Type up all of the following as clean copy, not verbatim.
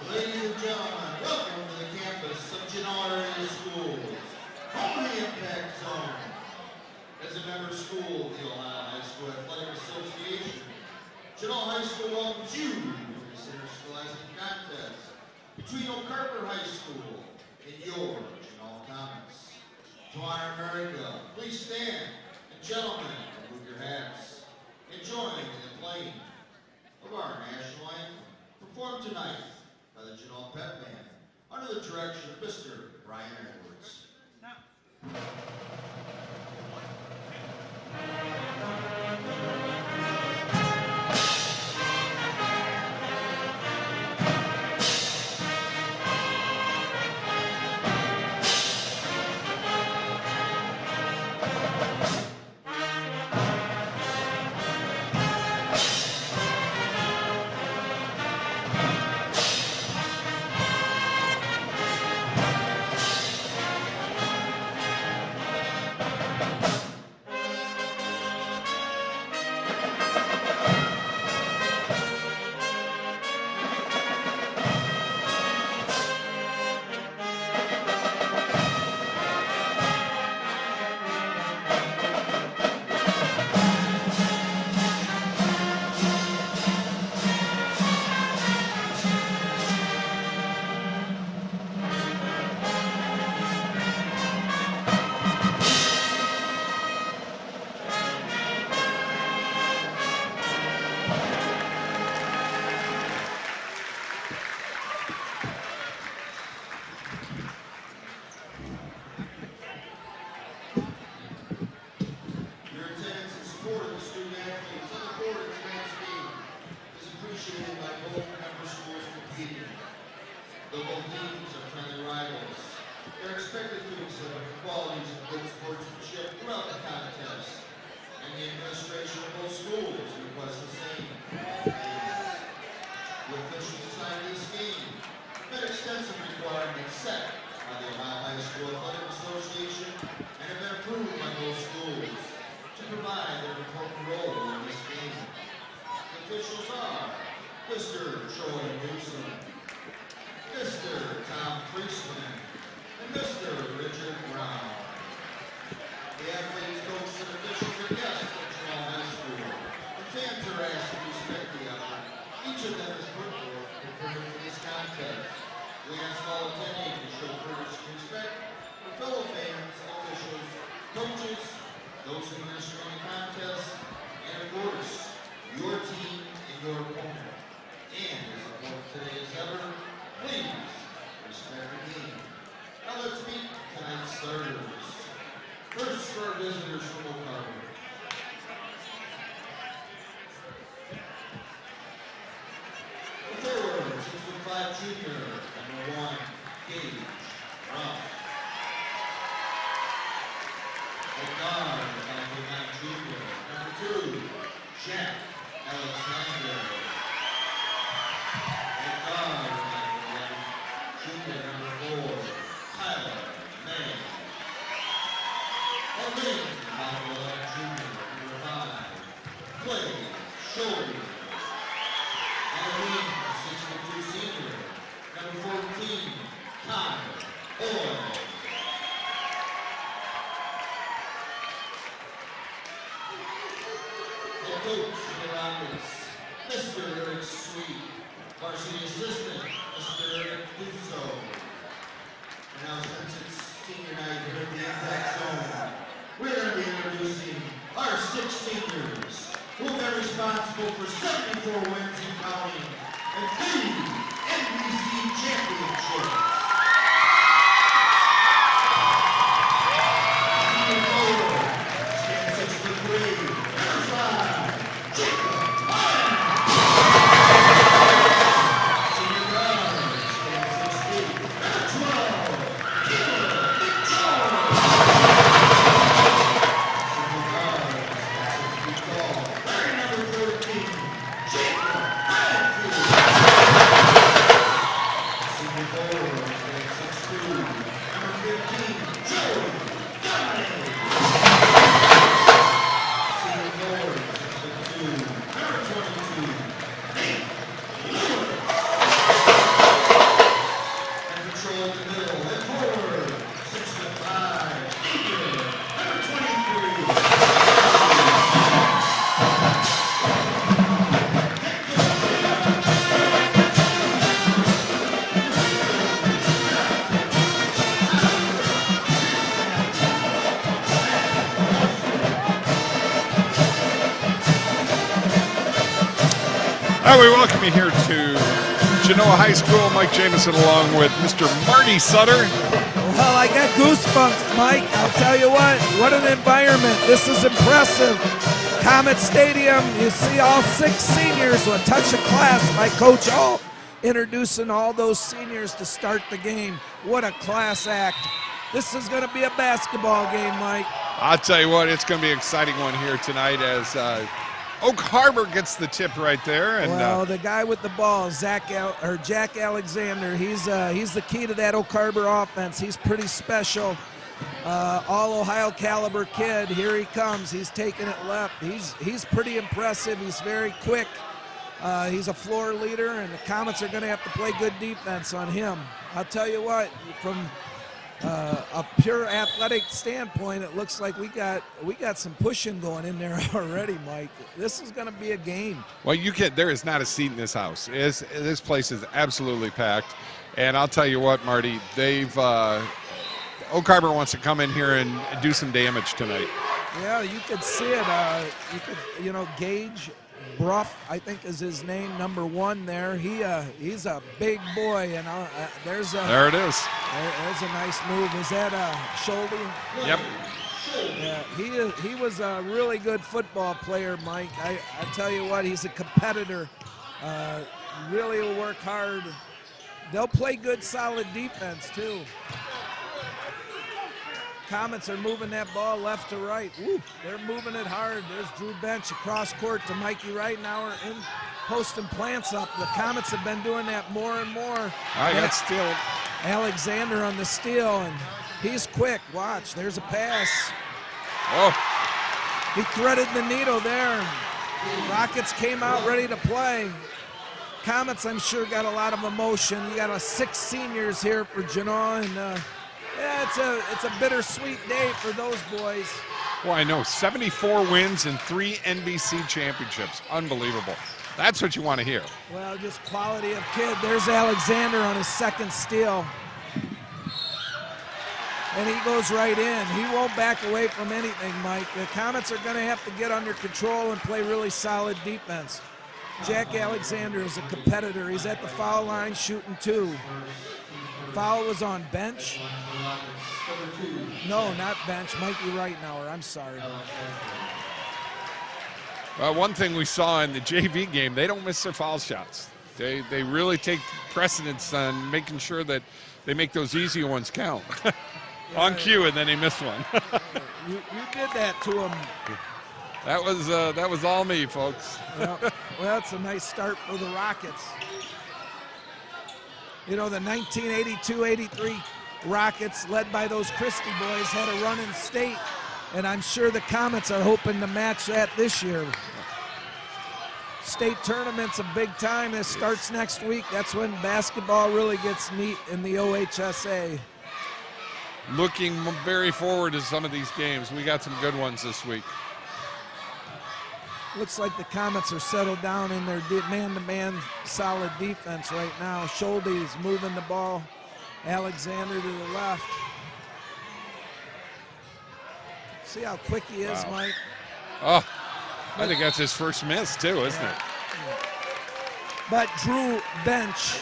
Ladies and gentlemen, welcome to the campus of Genoa Area Schools, Maumee Impact Zone. As a member school of the Ohio High School Athletic Association, Genoa High School welcomes you to this interscholastic contest between Oak Harbor High School and your Genoa Comets. To honor America, please stand, and gentlemen, remove your hats and join in the playing of our national anthem, performed tonight by the Genoa Pep Band under the direction of Mr. Brian Edwards. We welcome you here to Genoa High School. Mike Jameson along with Mr. Marty Sutter. Well, I got goosebumps, Mike. I'll tell you what an environment. This is impressive. Comet Stadium, you see all 6 seniors with a touch of class by Coach Alt, introducing all those seniors to start the game. What a class act. This is going to be a basketball game, Mike. I'll tell you what, it's going to be an exciting one here tonight as Oak Harbor gets the tip right there. And well, the guy with the ball, Jack Alexander, he's the key to that Oak Harbor offense. He's pretty special. All Ohio caliber kid. Here he comes. He's taking it left. He's pretty impressive. He's very quick. He's a floor leader, and the Comets are going to have to play good defense on him. I'll tell you what, from a pure athletic standpoint, it looks like we got some pushing going in there already, Mike. This is going to be a game. Well, there is not a seat in this house. This place is absolutely packed, and I'll tell you what, Marty, Oak Harbor wants to come in here and do some damage tonight. Yeah, you could see it. Gage Bruff, I think is his name, number 1 there. He's a big boy, and there it is. There's a nice move. Is that Schulte? Yep. Yeah, he was a really good football player, Mike. I tell you what, he's a competitor. Really will work hard. They'll play good, solid defense too. Comets are moving that ball left to right. Woo, they're moving it hard. There's Drew Bench across court to Mikey Reitenauer in posting plants up. The Comets have been doing that more and more. I got steal. Alexander on the steal, and he's quick. Watch, there's a pass. Oh. He threaded the needle there. Rockets came out ready to play. Comets, I'm sure, got a lot of emotion. You got 6 seniors here for Genoa, and yeah, it's a bittersweet day for those boys. Well, I know, 74 wins and 3 NBC championships. Unbelievable. That's what you want to hear. Well, just quality of kid. There's Alexander on his 2nd steal. And he goes right in. He won't back away from anything, Mike. The Comets are going to have to get under control and play really solid defense. Jack Alexander is a competitor. He's at the foul line shooting 2. Foul was on Bench. No, not Bench. Mikey Reitenauer. I'm sorry. Well, one thing we saw in the JV game, they don't miss their foul shots. They really take precedence on making sure that they make those easy ones count. On cue, and then he missed one. you did that to him. That was all me, folks. Well, that's a nice start for the Rockets. You know, the 1982-83 Rockets, led by those Christie boys, had a run in state, and I'm sure the Comets are hoping to match that this year. State tournament's a big time. This starts next week. That's when basketball really gets neat in the OHSA. Looking very forward to some of these games. We got some good ones this week. Looks like the Comets are settled down in their man-to-man solid defense right now. Schulte is moving the ball. Alexander to the left. See how quick he is, Wow. Mike? Oh, I think that's his first miss too, isn't it? But Drew Bench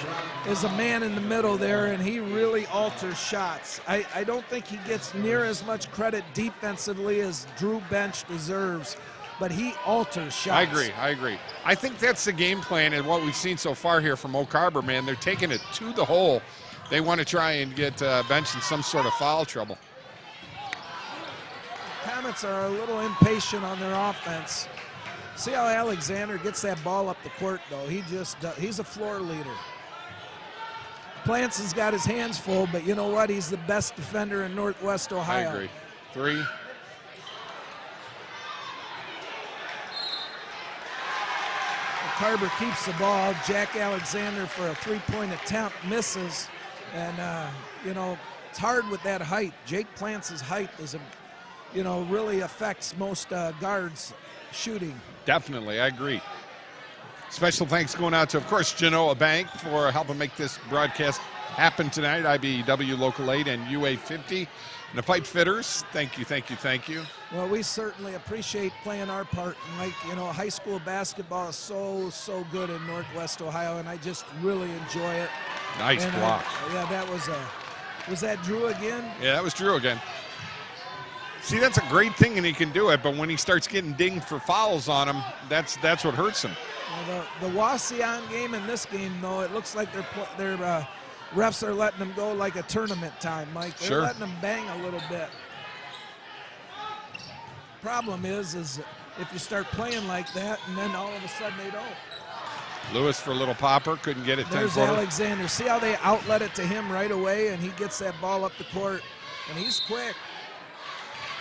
is a man in the middle there, and he really alters shots. I don't think he gets near as much credit defensively as Drew Bench deserves, but he alters shots. I agree. I think that's the game plan and what we've seen so far here from Oak Harbor, man. They're taking it to the hole. They want to try and get Bench in some sort of foul trouble. Comets are a little impatient on their offense. See how Alexander gets that ball up the court, though. He's a floor leader. Plants has got his hands full, but you know what? He's the best defender in Northwest Ohio. I agree. 3. Harbor keeps the ball. Jack Alexander for a 3-point attempt misses, and it's hard with that height. Jake Plants' height really affects most guards shooting. Definitely, I agree. Special thanks going out to, of course, Genoa Bank for helping make this broadcast happen tonight. IBEW Local 8 and UA 50. And the pipe fitters, thank you, thank you, thank you. Well, we certainly appreciate playing our part, Mike. You know, high school basketball is so good in Northwest Ohio, and I just really enjoy it. Nice and block. Yeah, that was that Drew again? Yeah, that was Drew again. See, that's a great thing, and he can do it, but when he starts getting dinged for fouls on him, that's what hurts him. Well, the Wasion game and this game, though, it looks like they're refs are letting them go like a tournament time, Mike. They're letting them bang a little bit. Problem is if you start playing like that and then all of a sudden they don't. Lewis for a little popper, couldn't get it. There's Alexander. See how they outlet it to him right away, and he gets that ball up the court, and he's quick.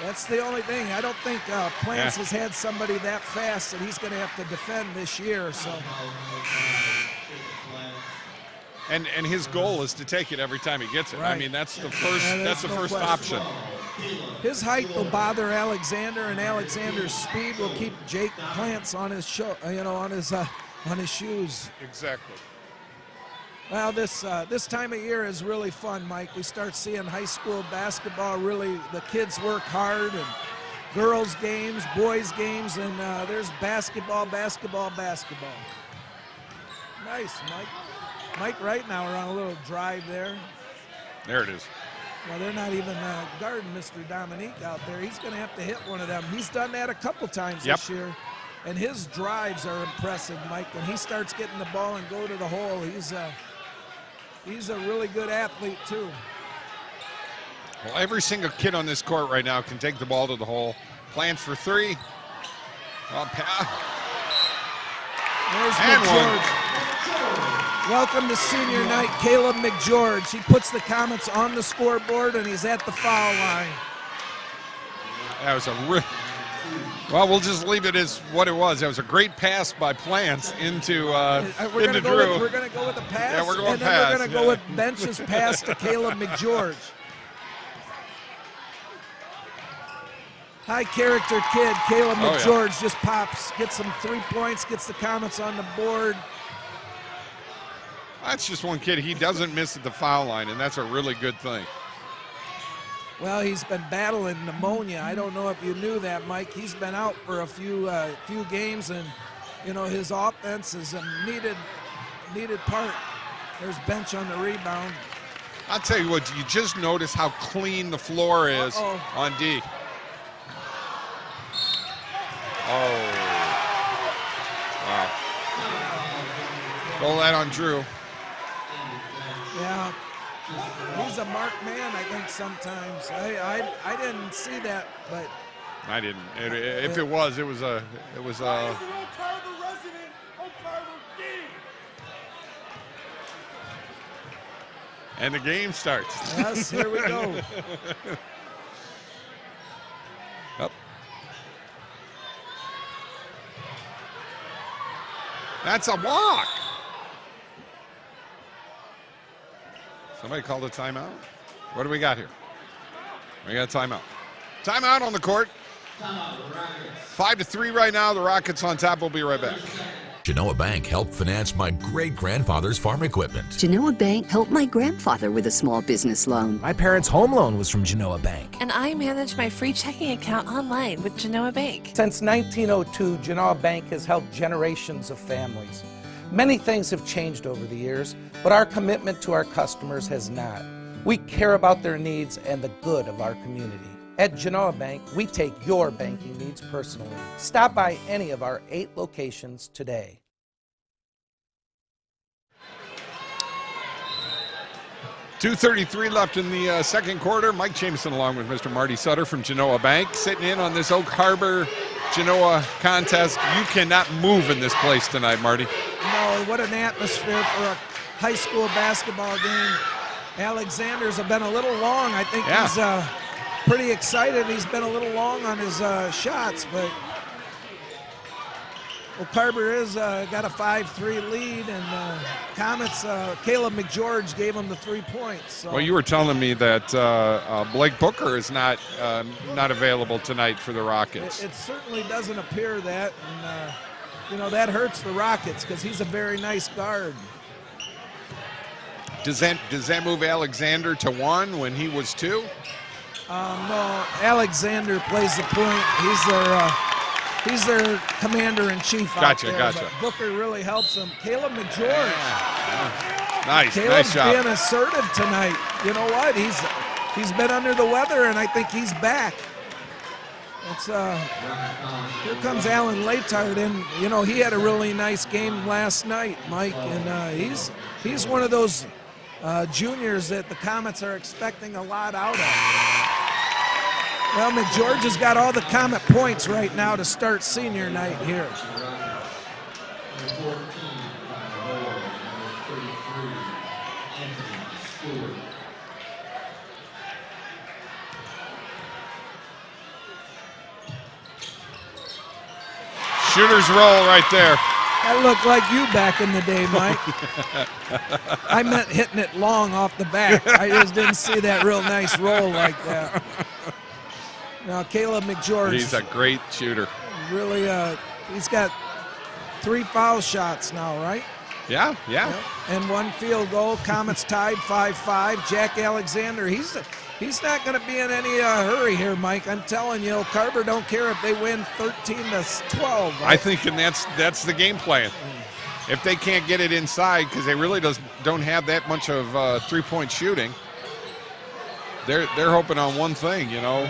That's the only thing. I don't think Plants has had somebody that fast that he's going to have to defend this year. So. And his goal is to take it every time he gets it. Right. I mean, that's the first option. His height will bother Alexander, and Alexander's speed will keep Jake Plants on his on his shoes. Exactly. Well, this time of year is really fun, Mike. We start seeing high school basketball. Really, the kids work hard, and girls games, boys games, and there's basketball. Nice, Mike. Mike right now are on a little drive there. There it is. Well, they're not even guarding Mr. Dominique out there. He's going to have to hit one of them. He's done that a couple times this year. And his drives are impressive, Mike. When he starts getting the ball and go to the hole, he's a really good athlete, too. Well, every single kid on this court right now can take the ball to the hole. Plans for three. There's and McGeorge. one. Welcome to senior night, Caleb McGeorge. He puts the comments on the scoreboard, and he's at the foul line. That was well, we'll just leave it as what it was. That was a great pass by Plants into Drew. We're going to go with a pass, yeah, we're going and then pass. we're going to go with Bench's pass to Caleb McGeorge. High character kid, Caleb McGeorge just pops, gets some 3 points, gets the comments on the board. That's just one kid. He doesn't miss at the foul line, and that's a really good thing. Well, he's been battling pneumonia. I don't know if you knew that, Mike. He's been out for a few games, and you know his offense is a needed part. There's Bench on the rebound. I'll tell you what. You just notice how clean the floor is on D. Oh, wow! Roll that on Drew. Yeah, he's a marked man, I think, sometimes. I didn't see that, but I didn't. If it was. And the game starts. Yes, here we go. Yep. That's a walk. Somebody called a timeout? What do we got here? We got a timeout. Timeout on the court. 5-3 right now. The Rockets on top. We'll be right back. Genoa Bank helped finance my great-grandfather's farm equipment. Genoa Bank helped my grandfather with a small business loan. My parents' home loan was from Genoa Bank. And I manage my free checking account online with Genoa Bank. Since 1902, Genoa Bank has helped generations of families. Many things have changed over the years, but our commitment to our customers has not. We care about their needs and the good of our community. At Genoa Bank, we take your banking needs personally. Stop by any of our 8 locations today. .233 left in the second quarter. Mike Jameson along with Mr. Marty Sutter from Genoa Bank sitting in on this Oak Harbor Genoa contest. You cannot move in this place tonight, Marty. No, what an atmosphere for a high school basketball game. Alexander's been a little long. I think he's pretty excited. He's been a little long on his shots, but Oak Harbor is got a 5-3 lead, and Caleb McGeorge gave him the 3 points. So. Well, you were telling me that Blake Booker is not available tonight for the Rockets. It certainly doesn't appear that. And you know, that hurts the Rockets because he's a very nice guard. Does that move Alexander to 1 when he was 2? No, Alexander plays the point. He's their commander-in-chief out there. Gotcha. But Booker really helps him. Caleb McGeorge. Nice Caleb's shot. being assertive tonight. You know what? He's been under the weather, and I think he's back. Here comes Alan Latard, and you know he had a really nice game last night, Mike, and he's one of those juniors that the Comets are expecting a lot out of. Well, McGeorge has got all the Comet points right now to start senior night here. Shooter's roll right there. That looked like you back in the day, Mike. I meant hitting it long off the back. I just didn't see that real nice roll like that. Now, Caleb McGeorge. He's a great shooter. Really, he's got 3 foul shots now, right? Yeah. Yep. And 1 field goal. Comets tied 5-5. Jack Alexander, he's not going to be in any hurry here, Mike. I'm telling you, Carver don't care if they win 13-12. Right? I think, and that's the game plan. If they can't get it inside, because they really don't have that much of three-point shooting, they're hoping on one thing, you know.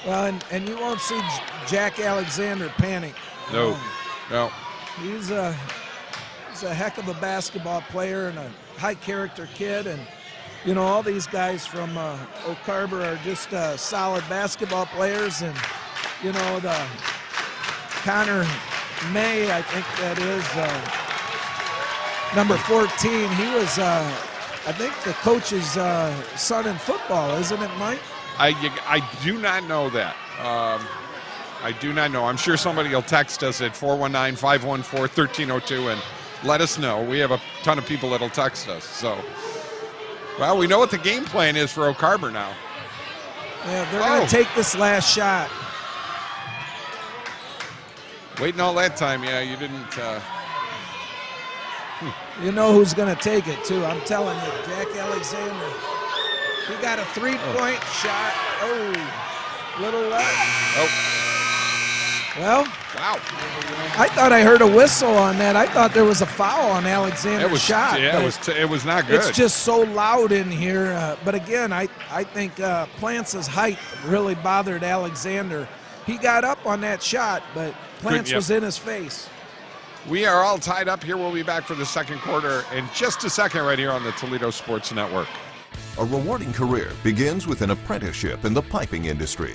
Well, and you won't see Jack Alexander panic. No. He's a heck of a basketball player and a high-character kid, and you know, all these guys from Oak Harbor are just solid basketball players, and you know, the Connor May, I think that is number 14. He was, I think, the coach's son in football, isn't it, Mike? I do not know that. I do not know. I'm sure somebody will text us at 419-514-1302 and let us know. We have a ton of people that'll text us. So, well, we know what the game plan is for Oak Harbor now. Yeah, they're going to take this last shot. Waiting all that time, yeah, you didn't. You know who's going to take it, too. I'm telling you, Jack Alexander. He got a 3-point shot. Oh, little left. Oh. Well, wow. I thought I heard a whistle on that. I thought there was a foul on Alexander's shot. Yeah, it was not good. It's just so loud in here. But again, I think Plance's height really bothered Alexander. He got up on that shot, but Plance was in his face. We are all tied up here. We'll be back for the second quarter in just a second right here on the Toledo Sports Network. A rewarding career begins with an apprenticeship in the piping industry.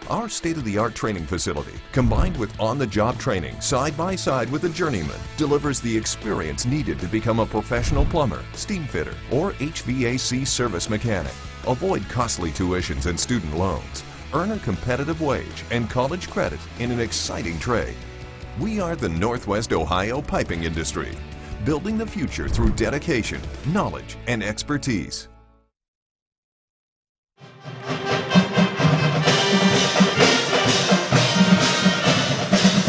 Our state-of-the-art training facility, combined with on-the-job training side by side with a journeyman, delivers the experience needed to become a professional plumber, steam fitter, or HVAC service mechanic. Avoid costly tuitions and student loans. Earn a competitive wage and college credit in an exciting trade. We are the Northwest Ohio piping industry, building the future through dedication, knowledge, and expertise.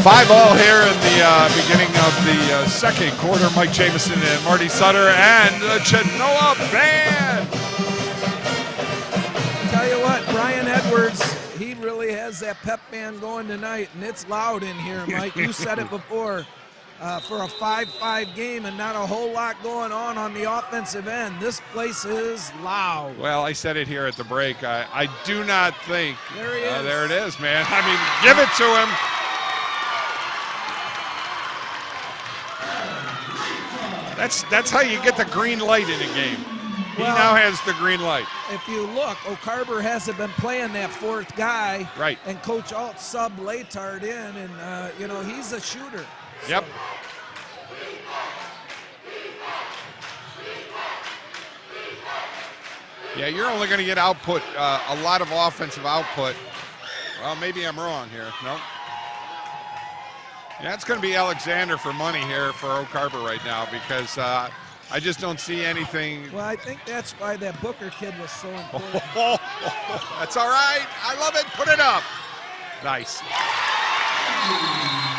5-all here in the beginning of the second quarter. Mike Jameson and Marty Sutter and the Genoa Band. Tell you what, Brian Edwards, he really has that pep band going tonight, and it's loud in here, Mike. You said it before. For a 5-5 game and not a whole lot going on the offensive end. This place is loud. Well, I said it here at the break. I do not think. There he is. There it is, man. I mean, give it to him. That's how you get the green light in a game. He now has the green light. If you look, Oak Harbor hasn't been playing that fourth guy. Right. And Coach Alt subbed Latard in, and, you know, he's a shooter. Yep. Yeah, you're only going to get output, a lot of offensive output. Well, maybe I'm wrong here. No. Yeah, it's going to be Alexander for money here for Oak Harbor right now because I just don't see anything. Well, I think that's why that Booker kid was so important. That's all right. I love it. Put it up. Nice.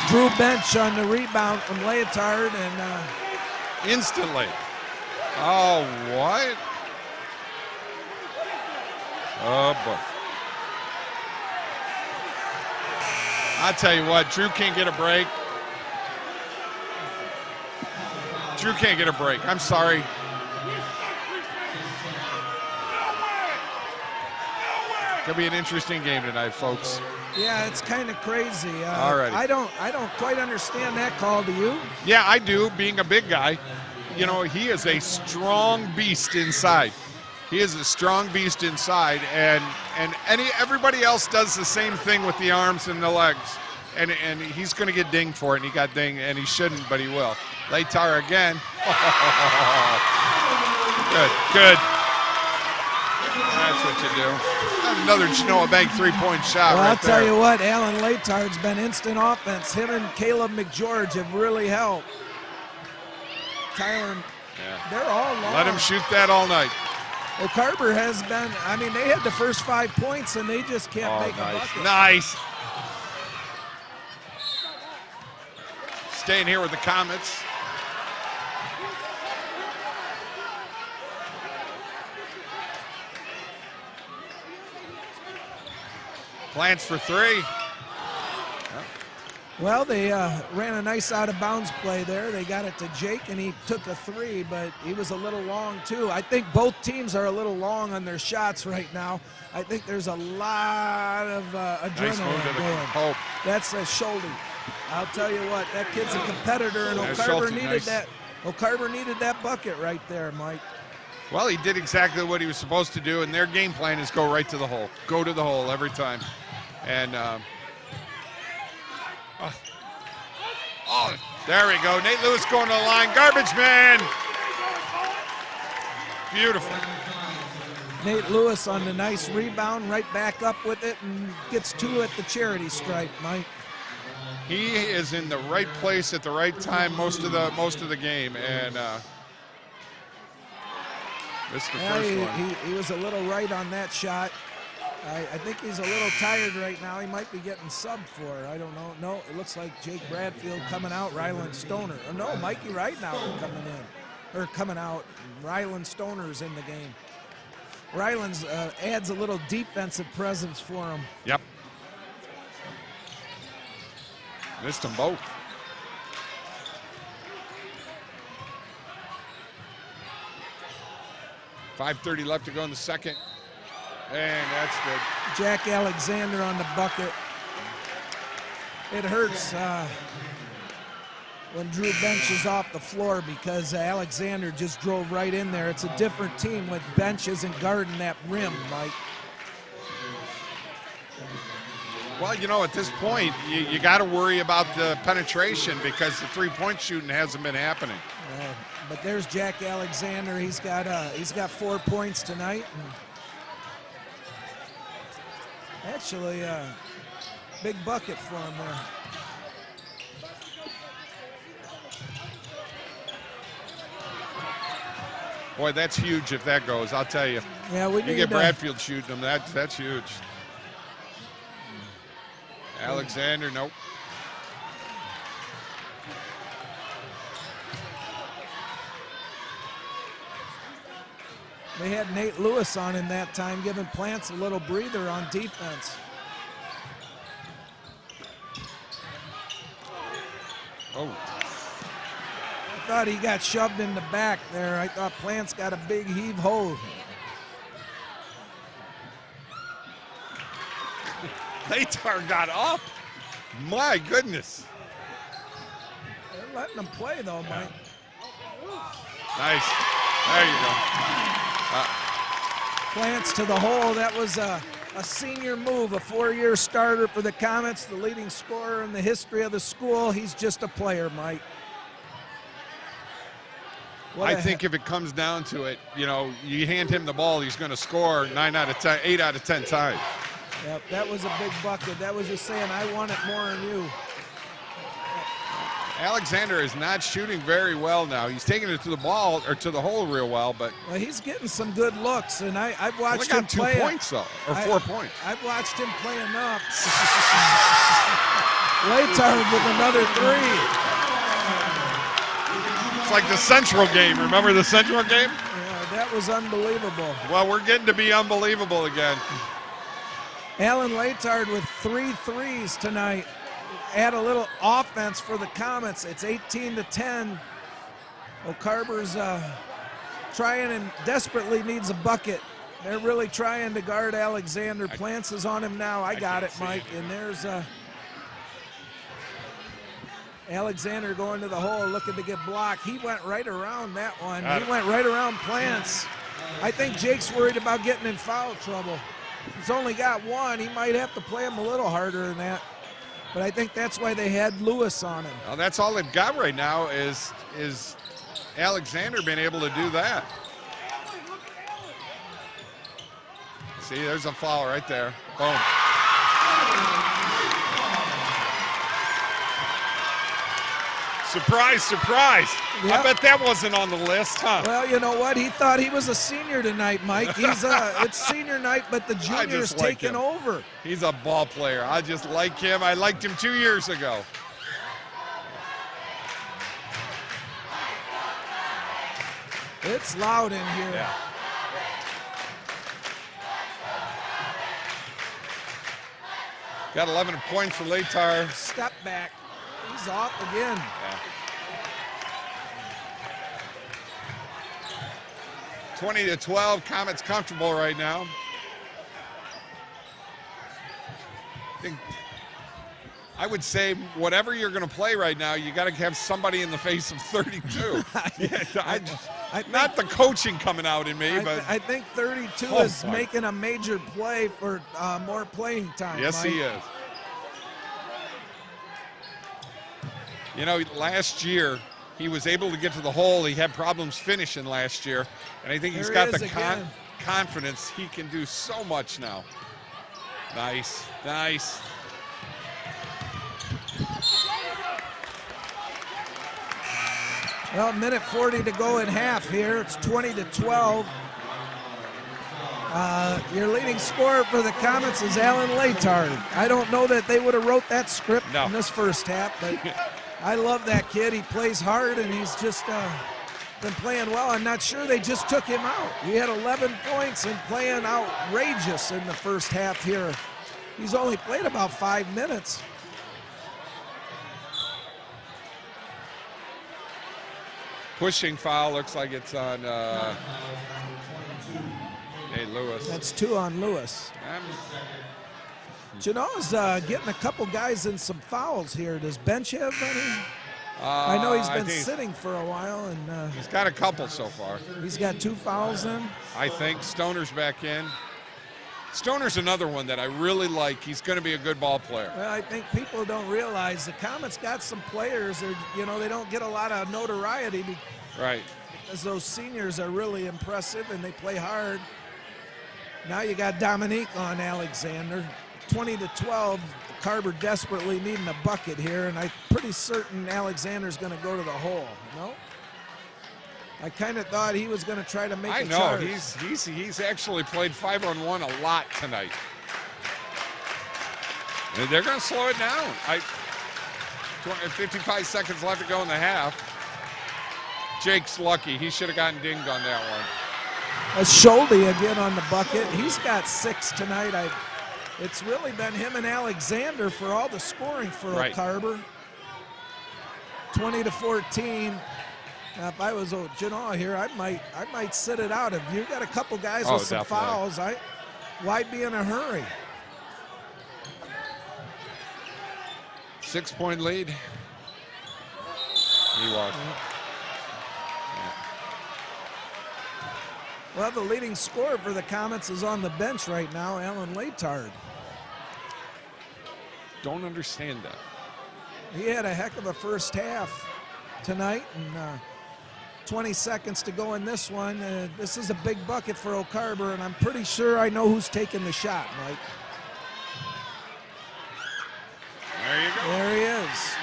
Drew Bench on the rebound from Leotard, and Instantly. Oh, what? Oh, boy. I tell you what, Drew can't get a break. Drew can't get a break. I'm sorry. Gonna be an interesting game tonight, folks. yeah, it's kind of crazy. All right. I don't quite understand that call. Do you? Yeah, I do, being a big guy. You know, he is a strong beast inside. He is a strong beast inside, and everybody else does the same thing with the arms and the legs. And he's going to get dinged for it, and he got dinged, and he shouldn't, but he will. Leitar again. Good. That's what you do. Another Genoa Bank three-point shot Well, right I'll tell there. you what, Alan Leitard's been instant offense. Him and Caleb McGeorge have really helped. Tyler, they're all long. Let him shoot that all night. Well, Harbor has been, I mean, they had the first 5 points, and they just can't make a bucket. Nice. Staying here with the Comets. Plants for three. Well, they ran a nice out-of-bounds play there. They got it to Jake, and he took a three, but he was a little long, too. I think both teams are a little long on their shots right now. I think there's a lot of adrenaline Nice move to the going. Hope. That's a shoulder. I'll tell you what, that kid's a competitor, and There's O'Carver Schulte, needed nice. that. O'Carver needed that bucket right there, Mike. Well, he did exactly what he was supposed to do, and their game plan is go right to the hole. Go to the hole every time. And, there we go. Nate Lewis going to the line. Garbage man. Beautiful. Nate Lewis on the nice rebound, right back up with it, and gets two at the charity stripe, Mike. He is in the right place at the right time most of the game, and this is the first one. He was a little right on that shot. I think he's a little tired right now. He might be getting subbed for. I don't know. No, it looks like Jake Bradfield coming out. Ryland Stoner. Oh, no, Mikey Ridenauer coming in. Or coming out. Ryland Stoner's in the game. Ryland's adds a little defensive presence for him. Yep. Missed them both. .5:30 left to go in the second. And that's good. Jack Alexander on the bucket. It hurts when Drew Bench is off the floor because Alexander just drove right in there. It's a different team when Bench isn't guarding that rim, Mike. Well, you know, at this point, you got to worry about the penetration because the three-point shooting hasn't been happening. But there's Jack Alexander. He's got 4 points tonight. And actually, big bucket for him there. Boy, that's huge if that goes, I'll tell you. Yeah, we You need get Bradfield shooting them, that's huge. Alexander, nope. They had Nate Lewis on in that time, giving Plants a little breather on defense. Oh. I thought he got shoved in the back there. I thought Plants got a big heave-ho. Leitar got up. My goodness. They're letting him play, though, Mike. Nice. There you go. Plants to the hole. That was a senior move, a 4-year starter for the Comets, the leading scorer in the history of the school. He's just a player, Mike. I think if it comes down to it, you know, you hand him the ball, he's going to score 8 out of 10 times. Yep, that was a big bucket. That was just saying, I want it more than you. Alexander is not shooting very well now. He's taking it to the ball or to the hole real well, but Well, he's getting some good looks, and I've watched him got 2 play. points though, or 4 points. I've watched him play enough. Leitard with another three. It's like the Central game. Remember the Central game? Yeah, that was unbelievable. Well, we're getting to be unbelievable again. Alan Leitard with 3 threes tonight. Add a little offense for the Comets. It's 18-10. Carber's trying and desperately needs a bucket. They're really trying to guard Alexander. Plants is on him now. I got it, Mike. And there's Alexander going to the hole looking to get blocked. He went right around that one. He went right around Plants. I think Jake's worried about getting in foul trouble. He's only got one. He might have to play him a little harder than that. But I think that's why they had Lewis on him. Well, that's all they've got right now is Alexander being able to do that. See, there's a foul right there. Boom. Surprise, surprise. Yep. I bet that wasn't on the list, huh? Well, you know what? He thought he was a senior tonight, Mike. He's it's senior night, but the junior's like taking over. He's a ball player. I just like him. I liked him 2 years ago. It's loud in here. Yeah. Got 11 points for Leitard. Step back. He's off again. Yeah. 20-12. Comets comfortable right now. I would say whatever you're going to play right now, you got to have somebody in the face of 32. Not the coaching coming out in me, but I think 32 is making a major play for more playing time. Yes, Mike. he is. You know, last year he was able to get to the hole. He had problems finishing last year, and I think he's got the confidence. He can do so much now. Nice, nice. Well, minute 40 to go in half here. It's 20-12. Your leading scorer for the Comets is Alan Leitard. I don't know that they would have wrote that script in this first half, but I love that kid. He plays hard, and he's just been playing well. I'm not sure they just took him out. He had 11 points and playing outrageous in the first half here. He's only played about 5 minutes. Pushing foul, looks like it's on Nate Lewis. That's 2 on Lewis. Genoa's getting a couple guys in some fouls here. Does Bench have any? I know he's been sitting for a while. And he's got a couple so far. He's got 2 fouls in? I think. Stoner's back in. Stoner's another one that I really like. He's going to be a good ball player. Well, I think people don't realize the Comets got some players. They don't get a lot of notoriety because those seniors are really impressive and they play hard. Now you got Dominique on Alexander. 20-12. Carver desperately needing a bucket here, and I'm pretty certain Alexander's going to go to the hole. No? I kind of thought he was going to try to make a charge. He's actually played 5-on-1 a lot tonight. And they're going to slow it down. 55 seconds left to go in the half. Jake's lucky. He should have gotten dinged on that one. Schulte again on the bucket. He's got 6 tonight. It's really been him and Alexander for all the scoring for Carver. 20-14. If I was Genoa here, I might sit it out. If you got a couple guys with some fouls, why be in a hurry? 6-point lead. He walked. Well, the leading scorer for the Comets is on the bench right now, Alan Leitard. Don't understand that. He had a heck of a first half tonight, and 20 seconds to go in this one. This is a big bucket for O'Carver, and I'm pretty sure I know who's taking the shot, Mike. There you go. There he is.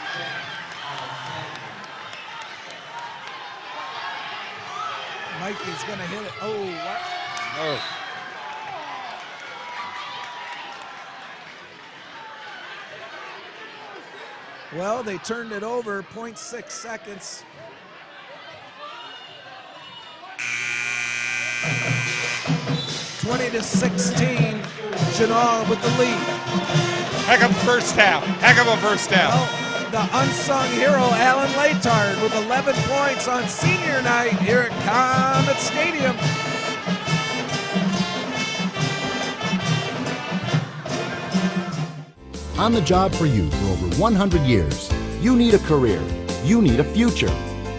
Mikey's going to hit it. Oh, what? Oh. Well, they turned it over, 0.6 seconds. (20-16), Genoa with the lead. Heck of a first half. Heck of a first half. Well, the unsung hero, Alan Latard, with 11 points on senior night here at Comet Stadium. On the job for you for over 100 years. You need a career. You need a future.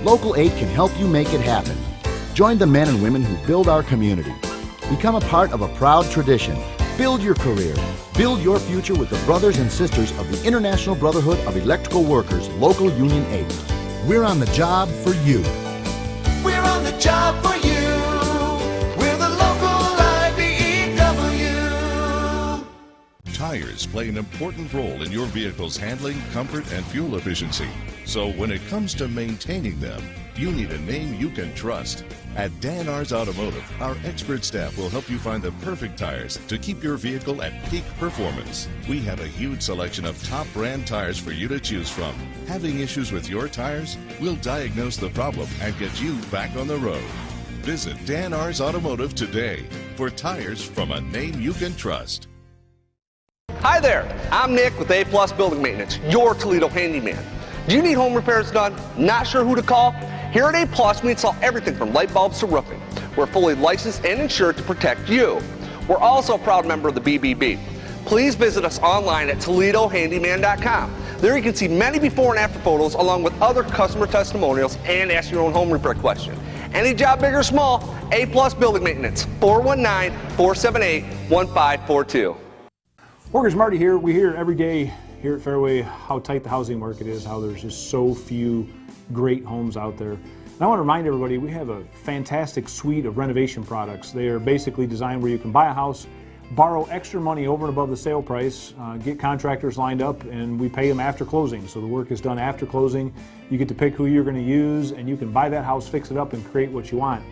Local 8 can help you make it happen. Join the men and women who build our community. Become a part of a proud tradition. Build your career. Build your future with the brothers and sisters of the International Brotherhood of Electrical Workers, Local Union 8. We're on the job for you. We're on the job for you. We're the local IBEW. Tires play an important role in your vehicle's handling, comfort, and fuel efficiency. So when it comes to maintaining them, you need a name you can trust. At Dan R's Automotive, our expert staff will help you find the perfect tires to keep your vehicle at peak performance. We have a huge selection of top brand tires for you to choose from. Having issues with your tires? We'll diagnose the problem and get you back on the road. Visit Dan R's Automotive today for tires from a name you can trust. Hi there, I'm Nick with A Plus Building Maintenance, your Toledo handyman. Do you need home repairs done? Not sure who to call? Here at A Plus, we install everything from light bulbs to roofing. We're fully licensed and insured to protect you. We're also a proud member of the BBB. Please visit us online at ToledoHandyman.com. There you can see many before and after photos along with other customer testimonials and ask your own home repair question. Any job big or small, A Plus Building Maintenance, 419-478-1542. Workers Marty here. We hear every day here at Fairway how tight the housing market is, how there's just so few great homes out there. And I want to remind everybody we have a fantastic suite of renovation products. They are basically designed where you can buy a house, borrow extra money over and above the sale price, get contractors lined up, and we pay them after closing. So the work is done after closing. You get to pick who you're going to use, and you can buy that house, fix it up, and create what you want.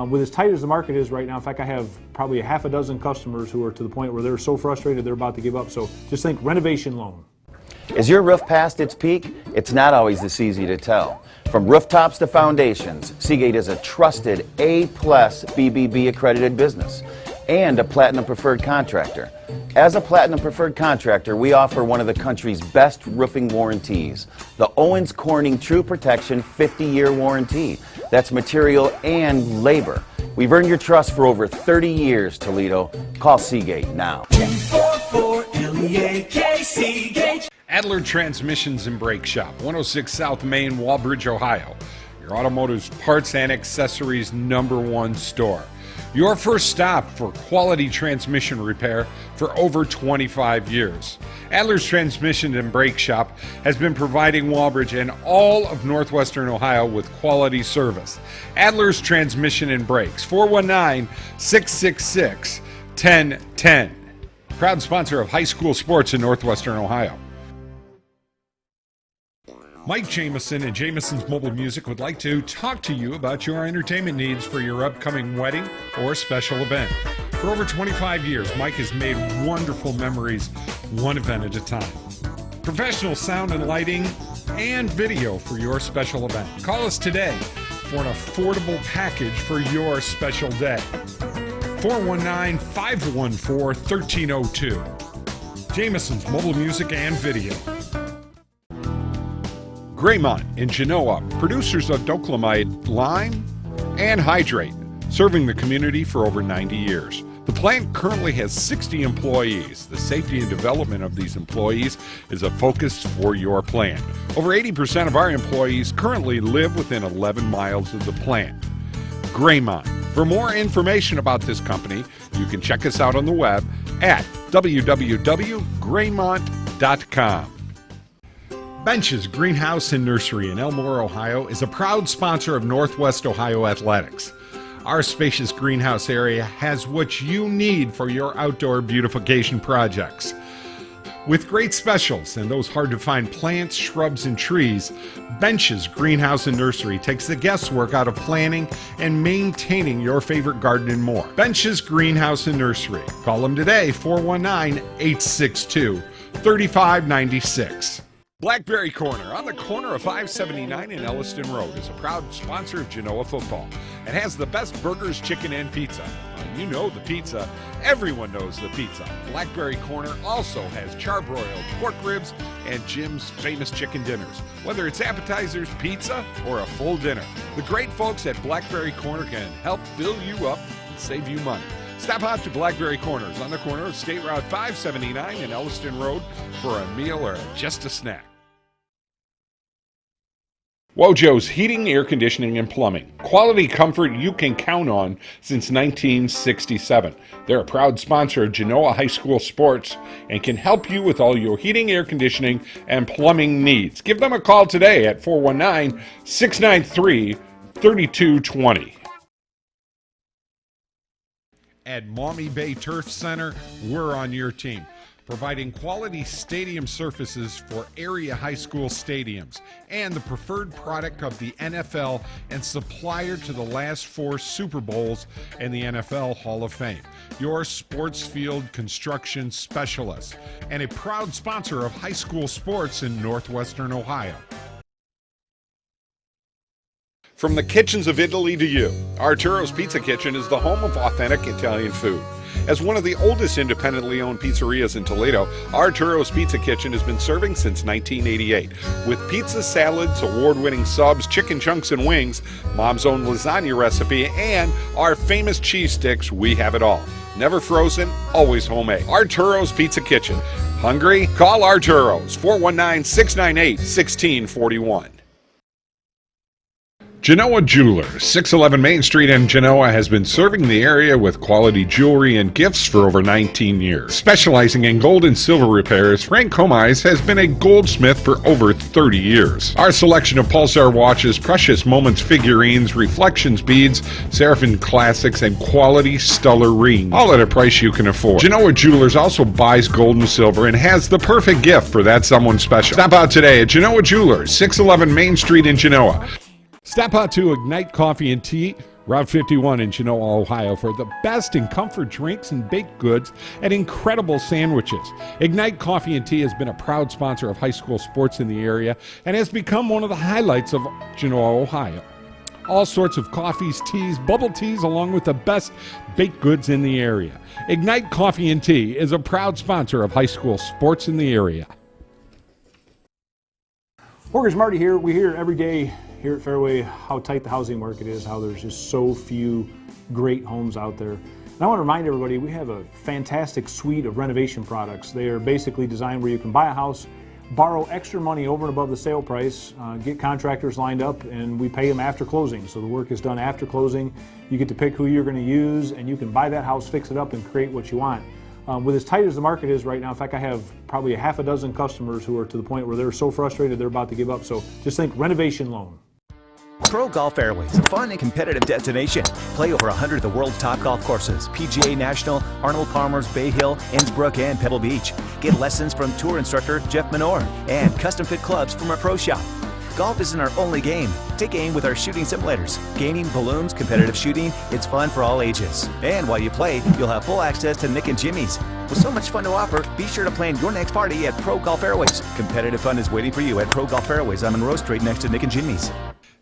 With as tight as the market is right now, in fact, I have probably a half a dozen customers who are to the point where they're so frustrated they're about to give up. So just think renovation loan. Is your roof past its peak? It's not always this easy to tell. From rooftops to foundations, Seagate is a trusted A-plus BBB accredited business and a Platinum Preferred contractor. As a Platinum Preferred contractor, we offer one of the country's best roofing warranties, the Owens Corning True Protection 50-year warranty. That's material and labor. We've earned your trust for over 30 years, Toledo. Call Seagate now. Seagate. Adler Transmissions and Brake Shop, 106 South Main, Walbridge, Ohio. Your automotive's parts and accessories #1 store. Your first stop for quality transmission repair for over 25 years. Adler's Transmission and Brake Shop has been providing Walbridge and all of northwestern Ohio with quality service. Adler's Transmission and Brakes, 419-666-1010. Proud sponsor of high school sports in northwestern Ohio. Mike Jameson and Jameson's Mobile Music would like to talk to you about your entertainment needs for your upcoming wedding or special event. For over 25 years, Mike has made wonderful memories, one event at a time. Professional sound and lighting and video for your special event. Call us today for an affordable package for your special day. 419-514-1302. Jameson's Mobile Music and Video. Greymont in Genoa, producers of Dolime, lime, and hydrate, serving the community for over 90 years. The plant currently has 60 employees. The safety and development of these employees is a focus for your plant. Over 80% of our employees currently live within 11 miles of the plant. Greymont. For more information about this company, you can check us out on the web at www.greymont.com. Bench's Greenhouse and Nursery in Elmore, Ohio is a proud sponsor of Northwest Ohio Athletics. Our spacious greenhouse area has what you need for your outdoor beautification projects. With great specials and those hard-to-find plants, shrubs, and trees, Bench's Greenhouse and Nursery takes the guesswork out of planning and maintaining your favorite garden and more. Bench's Greenhouse and Nursery. Call them today, 419-862-3596. Blackberry Corner on the corner of 579 and Elliston Road is a proud sponsor of Genoa football and has the best burgers, chicken, and pizza. And you know the pizza. Everyone knows the pizza. Blackberry Corner also has charbroiled pork ribs and Jim's famous chicken dinners. Whether it's appetizers, pizza, or a full dinner, the great folks at Blackberry Corner can help fill you up and save you money. Stop out to Blackberry Corners on the corner of State Route 579 and Elliston Road for a meal or just a snack. Wojo's Heating, Air Conditioning, and Plumbing. Quality comfort you can count on since 1967. They're a proud sponsor of Genoa High School sports and can help you with all your heating, air conditioning, and plumbing needs. Give them a call today at 419-693-3220. At Maumee Bay Turf Center, we're on your team, providing quality stadium surfaces for area high school stadiums and the preferred product of the NFL and supplier to the last 4 Super Bowls and the NFL Hall of Fame. Your sports field construction specialist and a proud sponsor of high school sports in northwestern Ohio. From the kitchens of Italy to you, Arturos Pizza Kitchen is the home of authentic Italian food. As one of the oldest independently owned pizzerias in Toledo, Arturos Pizza Kitchen has been serving since 1988. With pizza, salads, award-winning subs, chicken chunks and wings, Mom's own lasagna recipe, and our famous cheese sticks, we have it all. Never frozen, always homemade. Arturos Pizza Kitchen. Hungry? Call Arturos, 419-698-1641. Genoa Jewelers, 611 Main Street in Genoa, has been serving the area with quality jewelry and gifts for over 19 years. Specializing in gold and silver repairs, Frank Comise has been a goldsmith for over 30 years. Our selection of Pulsar watches, Precious Moments figurines, Reflections beads, Seraphim classics, and quality stellar rings, all at a price you can afford. Genoa Jewelers also buys gold and silver and has the perfect gift for that someone special. Stop out today at Genoa Jewelers, 611 Main Street in Genoa. Stop out to Ignite Coffee and Tea, Route 51 in Genoa, Ohio, for the best in comfort drinks and baked goods and incredible sandwiches. Ignite Coffee and Tea has been a proud sponsor of high school sports in the area and has become one of the highlights of Genoa, Ohio. All sorts of coffees, teas, bubble teas, along with the best baked goods in the area. Ignite Coffee and Tea is a proud sponsor of high school sports in the area. Mortgage Marty here. We hear every day here at Fairway how tight the housing market is, how there's just so few great homes out there. And I want to remind everybody we have a fantastic suite of renovation products. They are basically designed where you can buy a house, borrow extra money over and above the sale price, get contractors lined up, and we pay them after closing. So the work is done after closing. You get to pick who you're going to use, and you can buy that house, fix it up, and create what you want. With as tight as the market is right now, in fact, I have probably a half a dozen customers who are to the point where they're so frustrated they're about to give up. So just think renovation loan. Pro Golf Fairways, a fun and competitive destination. Play over 100 of the world's top golf courses: PGA National, Arnold Palmer's, Bay Hill, Innsbruck, and Pebble Beach. Get lessons from tour instructor Jeff Menor and custom fit clubs from our pro shop. Golf isn't our only game. Take aim with our shooting simulators. Gaming, balloons, competitive shooting, it's fun for all ages. And while you play, you'll have full access to Mick and Jimmy's. With so much fun to offer, be sure to plan your next party at Pro Golf Fairways. Competitive fun is waiting for you at Pro Golf Fairways on Monroe Street next to Mick and Jimmy's.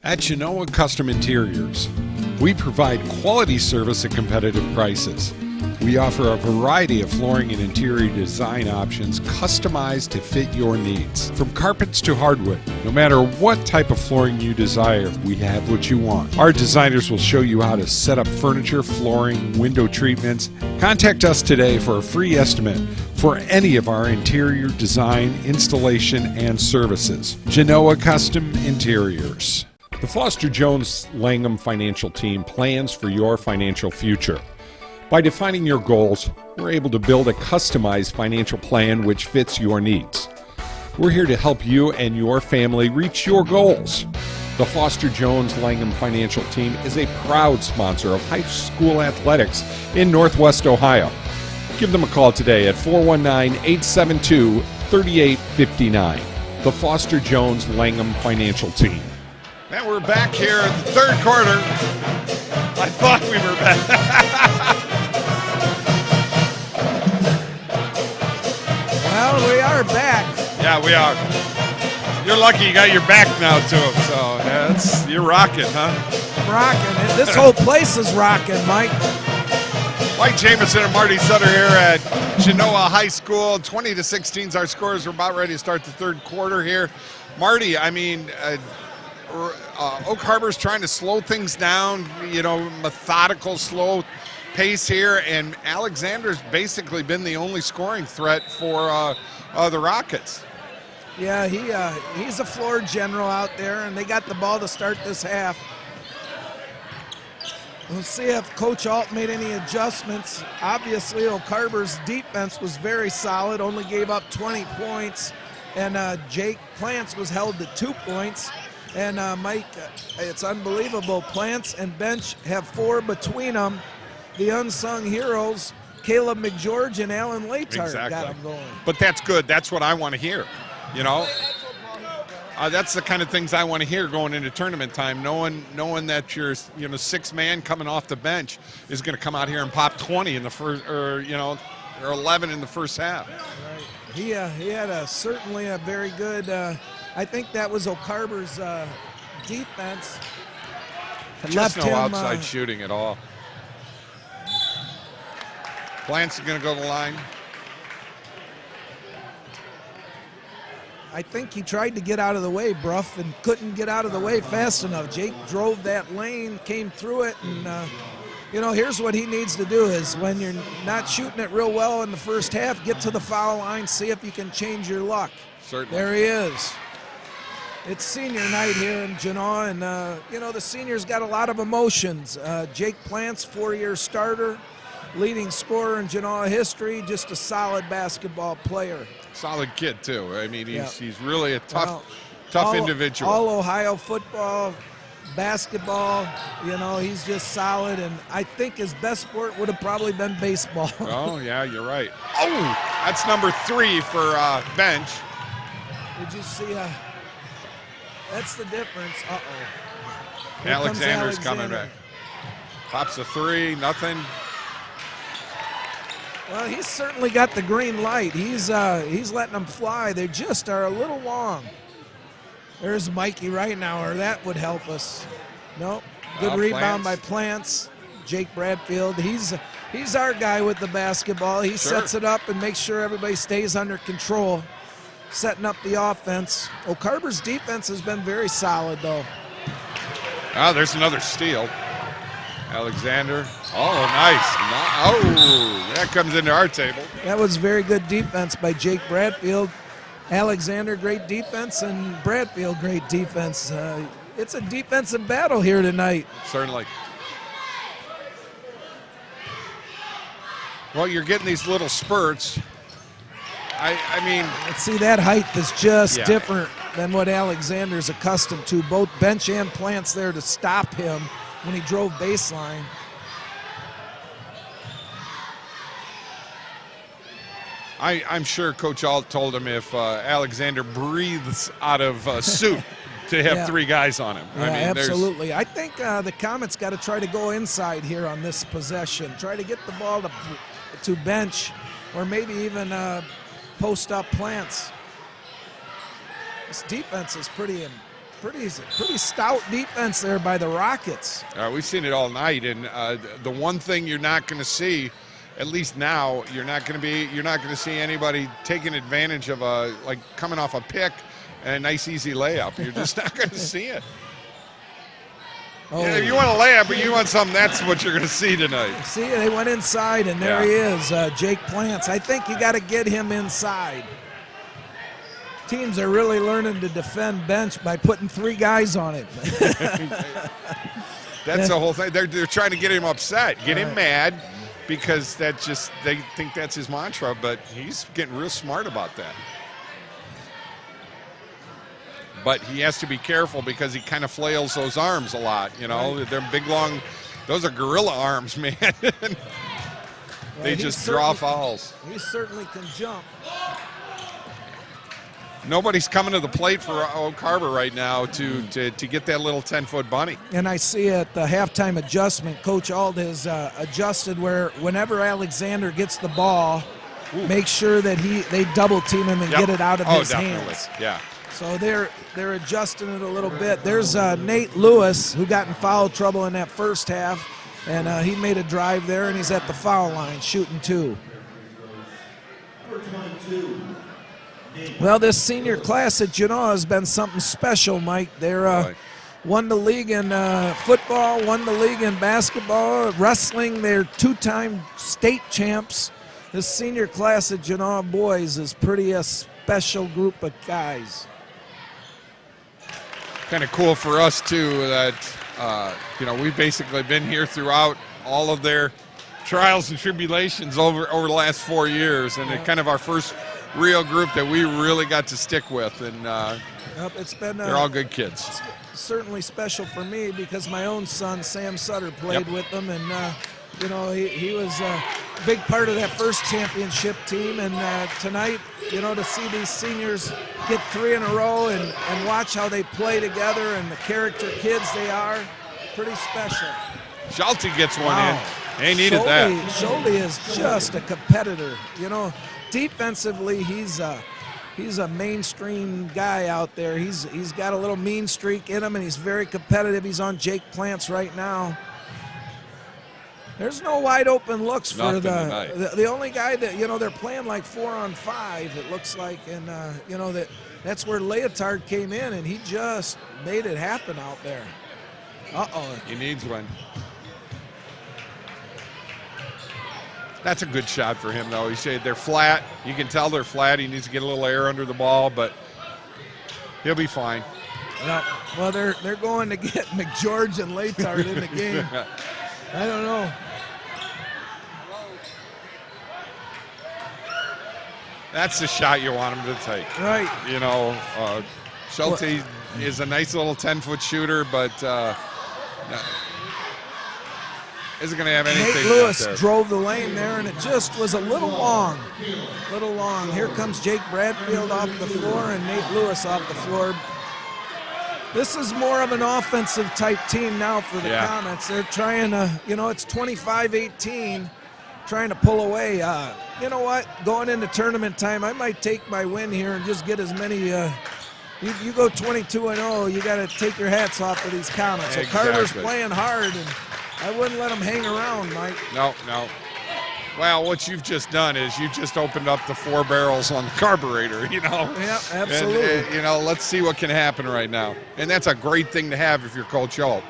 At Genoa Custom Interiors, we provide quality service at competitive prices. We offer a variety of flooring and interior design options customized to fit your needs. From carpets to hardwood, no matter what type of flooring you desire, we have what you want. Our designers will show you how to set up furniture, flooring, window treatments. Contact us today for a free estimate for any of our interior design, installation, and services. Genoa Custom Interiors. The Foster Jones Langham Financial Team plans for your financial future. By defining your goals, we're able to build a customized financial plan which fits your needs. We're here to help you and your family reach your goals. The Foster Jones Langham Financial Team is a proud sponsor of high school athletics in Northwest Ohio. Give them a call today at 419-872-3859. The Foster Jones Langham Financial Team. And we're back here in the third quarter. I thought we were back. Well, we are back. Yeah, we are. You're lucky you got your back now to him, so yeah, you're rocking, huh? I'm rocking. This whole place is rocking, Mike. Mike Jameson and Marty Sutter here at Genoa High School. 20-16 is our scores. We're about ready to start the third quarter here. Marty, I mean, Oak Harbor's trying to slow things down, methodical, slow pace here, and Alexander's basically been the only scoring threat for the Rockets. Yeah, he's a floor general out there, and they got the ball to start this half. We'll see if Coach Alt made any adjustments. Obviously, Oak Harbor's defense was very solid, only gave up 20 points, and Jake Plants was held to 2 points. And Mike, it's unbelievable. Plants and Bench have 4 between them. The unsung heroes, Caleb McGeorge and Alan Latard, got them going. But that's good. That's what I want to hear. That's the kind of things I want to hear going into tournament time, knowing that your 6 man coming off the bench is going to come out here and pop 20 in the first, or 11 in the first half. Right. He had certainly a very good. I think that was Oak Harbor's defense. Just no outside shooting at all. Plants is going to go to the line. I think he tried to get out of the way, Bruff, and couldn't get out of the way fast enough. Jake drove that lane, came through it, and here's what he needs to do is when you're not shooting it real well in the first half, get to the foul line, see if you can change your luck. Certainly. There he is. It's senior night here in Genoa, and the seniors got a lot of emotions. Jake Plants, 4-year starter, leading scorer in Genoa history, just a solid basketball player. Solid kid too. I mean, he's really a tough individual. All Ohio football, basketball, he's just solid, and I think his best sport would have probably been baseball. Oh yeah, you're right. Oh, that's number 3 for Bench. Did you see? That's the difference. Uh-oh. Alexander's coming back. Pops a 3, nothing. Well, he's certainly got the green light. He's letting them fly. They just are a little long. There's Mikey right now, or that would help us. Nope. Good rebound by Plants. Jake Bradfield. He's our guy with the basketball. He sets it up and makes sure everybody stays under control, setting up the offense. Oak Harbor's defense has been very solid, though. Oh, there's another steal. Alexander. Oh, nice. Oh, that comes into our table. That was very good defense by Jake Bradfield. Alexander, great defense, and Bradfield, great defense. It's a defensive battle here tonight. Certainly. Well, you're getting these little spurts. I mean, see, that height is just different than what Alexander's accustomed to. Both Bench and Plants there to stop him when he drove baseline. I'm sure Coach Alt told him if Alexander breathes out of suit to have 3 guys on him. Yeah, I mean, absolutely. I think the Comets got to try to go inside here on this possession. Try to get the ball to Bench, or maybe even post up Plants. This defense is pretty stout defense there by the Rockets. We've seen it all night, and the one thing you're not going to see, at least now, you're not going to see anybody taking advantage of coming off a pick and a nice easy layup. You're just not going to see it. If you want a layup, but you want something, that's what you're going to see tonight. See, they went inside, and there he is, Jake Plants. I think you got to get him inside. Teams are really learning to defend Bench by putting 3 guys on it. That's the whole thing. They're trying to get him upset, get him mad, because they think that's his mantra, but he's getting real smart about that. But he has to be careful because he kind of flails those arms a lot, They're big, long, those are gorilla arms, man. They just draw fouls. He certainly can jump. Nobody's coming to the plate for Oak Harbor right now to get that little 10-foot bunny. And I see at the halftime adjustment, Coach Ald has adjusted where whenever Alexander gets the ball, make sure that they double team him and get it out of his hands. Yeah. So they're adjusting it a little bit. There's Nate Lewis, who got in foul trouble in that first half, and he made a drive there, and he's at the foul line shooting 2. Well, this senior class at Genoa has been something special, Mike. They're won the league in football, won the league in basketball, wrestling. They're 2-time state champs. This senior class at Genoa boys is pretty a special group of guys. Kind of cool for us too that we've basically been here throughout all of their trials and tribulations over the last 4 years, and it's kind of our first real group that we really got to stick with, and it's been they're all good kids. Certainly special for me because my own son Sam Sutter played with them, and he was a big part of that first championship team, and tonight, to see these seniors get 3 in a row and watch how they play together and the character kids they are, pretty special. Schulte gets one in. They needed that. Schulte is just a competitor. Defensively, he's a mainstream guy out there. He's got a little mean streak in him, and he's very competitive. He's on Jake Plants right now. There's no wide open looks for the only guy that they're playing like 4-on-5. It looks like, and that's where Leotard came in, and he just made it happen out there. He needs one. That's a good shot for him, though. He said they're flat. You can tell they're flat. He needs to get a little air under the ball, but he'll be fine. Well, they're going to get McGeorge and Leotard in the game. I don't know. That's the shot you want him to take. Right. Schulte is a nice little 10-foot shooter, but isn't going to have anything. Nate Lewis drove the lane there, and it just was a little long. Here comes Jake Bradfield off the floor and Nate Lewis off the floor. This is more of an offensive type team now for the Comets. They're trying to, it's 25-18, trying to pull away. You know what? Going into tournament time, I might take my win here and just get as many. You go 22-0, you got to take your hats off to these Comets. So Carter's playing hard, and I wouldn't let him hang around, Mike. No. Well, what you've just done is you just opened up the 4 barrels on the carburetor, Yeah, absolutely. And, let's see what can happen right now. And that's a great thing to have if you're Coach Holt.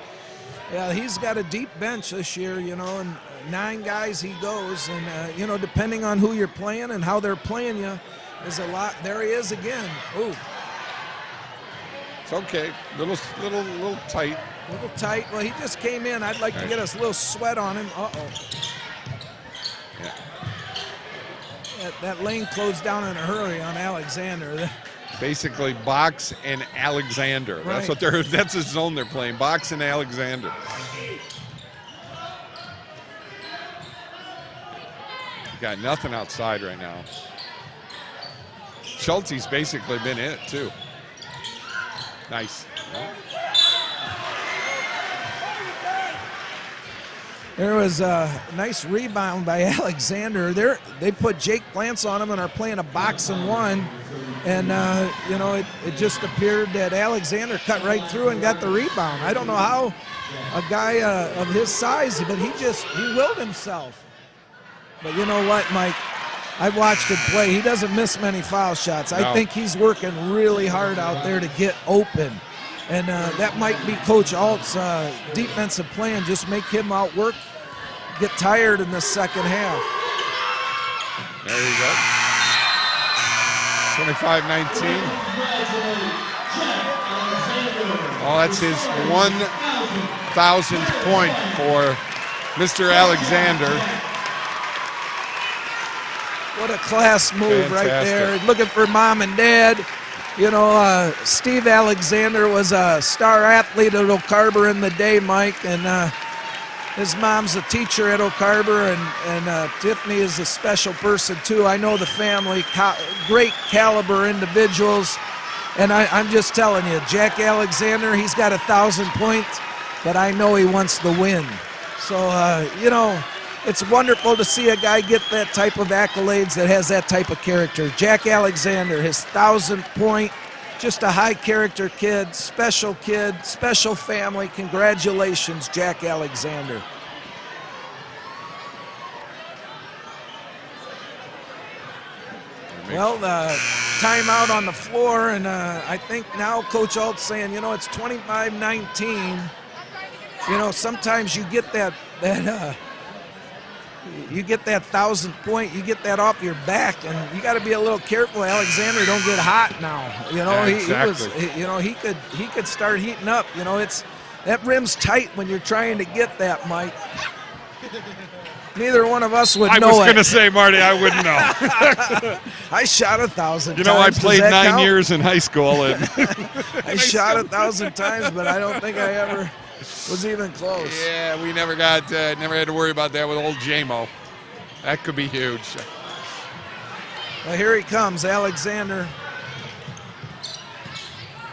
Yeah, he's got a deep bench this year, and 9 guys he goes. And, depending on who you're playing and how they're playing you is a lot. There he is again. Ooh. It's okay. Little tight. A little tight. Well, he just came in. I'd like to get us a little sweat on him. Yeah. That lane closed down in a hurry on Alexander. Basically, Box and Alexander. Right. That's the zone they're playing. Box and Alexander. Got nothing outside right now. Schulte's basically been in it too. Nice. There was a nice rebound by Alexander. They put Jake Plants on him and are playing a box and one. And, it just appeared that Alexander cut right through and got the rebound. I don't know how a guy of his size, but he willed himself. But you know what, Mike? I've watched him play. He doesn't miss many foul shots. I think he's working really hard out there to get open. And that might be Coach Alt's defensive plan, just make him outwork, get tired in the second half. There you go. 25-19. Oh, that's his 1,000th point for Mr. Alexander. What a class move right there. Looking for mom and dad. Steve Alexander was a star athlete at Oak Harbor in the day, Mike, and his mom's a teacher at Oak Harbor, and Tiffany is a special person too. I know the family, great caliber individuals, and I'm just telling you, Jack Alexander, he's got 1,000 points, but I know he wants the win. So, it's wonderful to see a guy get that type of accolades that has that type of character. Jack Alexander, his 1,000-point just a high character kid, special family. Congratulations, Jack Alexander. Well, the timeout on the floor, and I think now Coach Alt's saying, it's 25-19. Sometimes you get that 1,000 point, you get that off your back, and you got to be a little careful. Alexander don't get hot now. He could start heating up. That rim's tight when you're trying to get that, Mike. Neither one of us would know it. I was going to say, Marty, I wouldn't know. I shot 1,000 times. I played 9 years in high school. And I shot 1,000 times, but I don't think I ever was even close. Yeah, we never had to worry about that with old J-Mo. That could be huge. Well, here he comes, Alexander.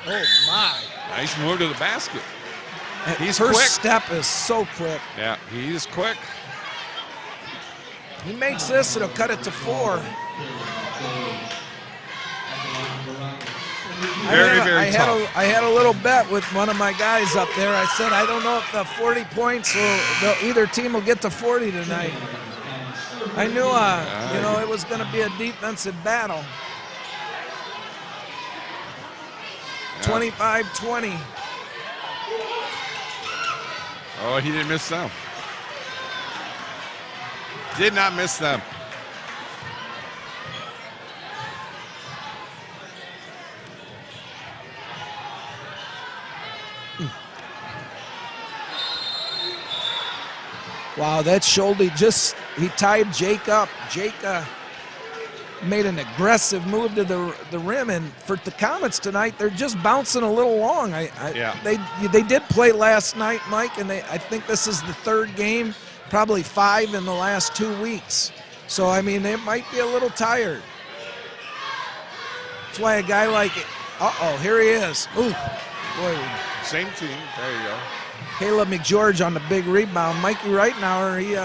Oh, my. Nice move to the basket. He's First quick. step is so quick. Yeah, he's quick. He makes this, it'll cut it to 4. Very tough. I had a little bet with one of my guys up there. I said, I don't know if the 40 points either team will get to 40 tonight. I knew, it was going to be a defensive battle. 25-20. Oh, he didn't miss them. Did not miss them. Wow, that shoulder he tied Jake up. Jake made an aggressive move to the rim, and for the Comets tonight, they're just bouncing a little long. They did play last night, Mike, and I think this is the third game, probably 5 in the last 2 weeks. So, they might be a little tired. That's why a guy like it. Here he is. Ooh, boy. Same team. There you go. Caleb McGeorge on the big rebound. Mikey Reitnauer, he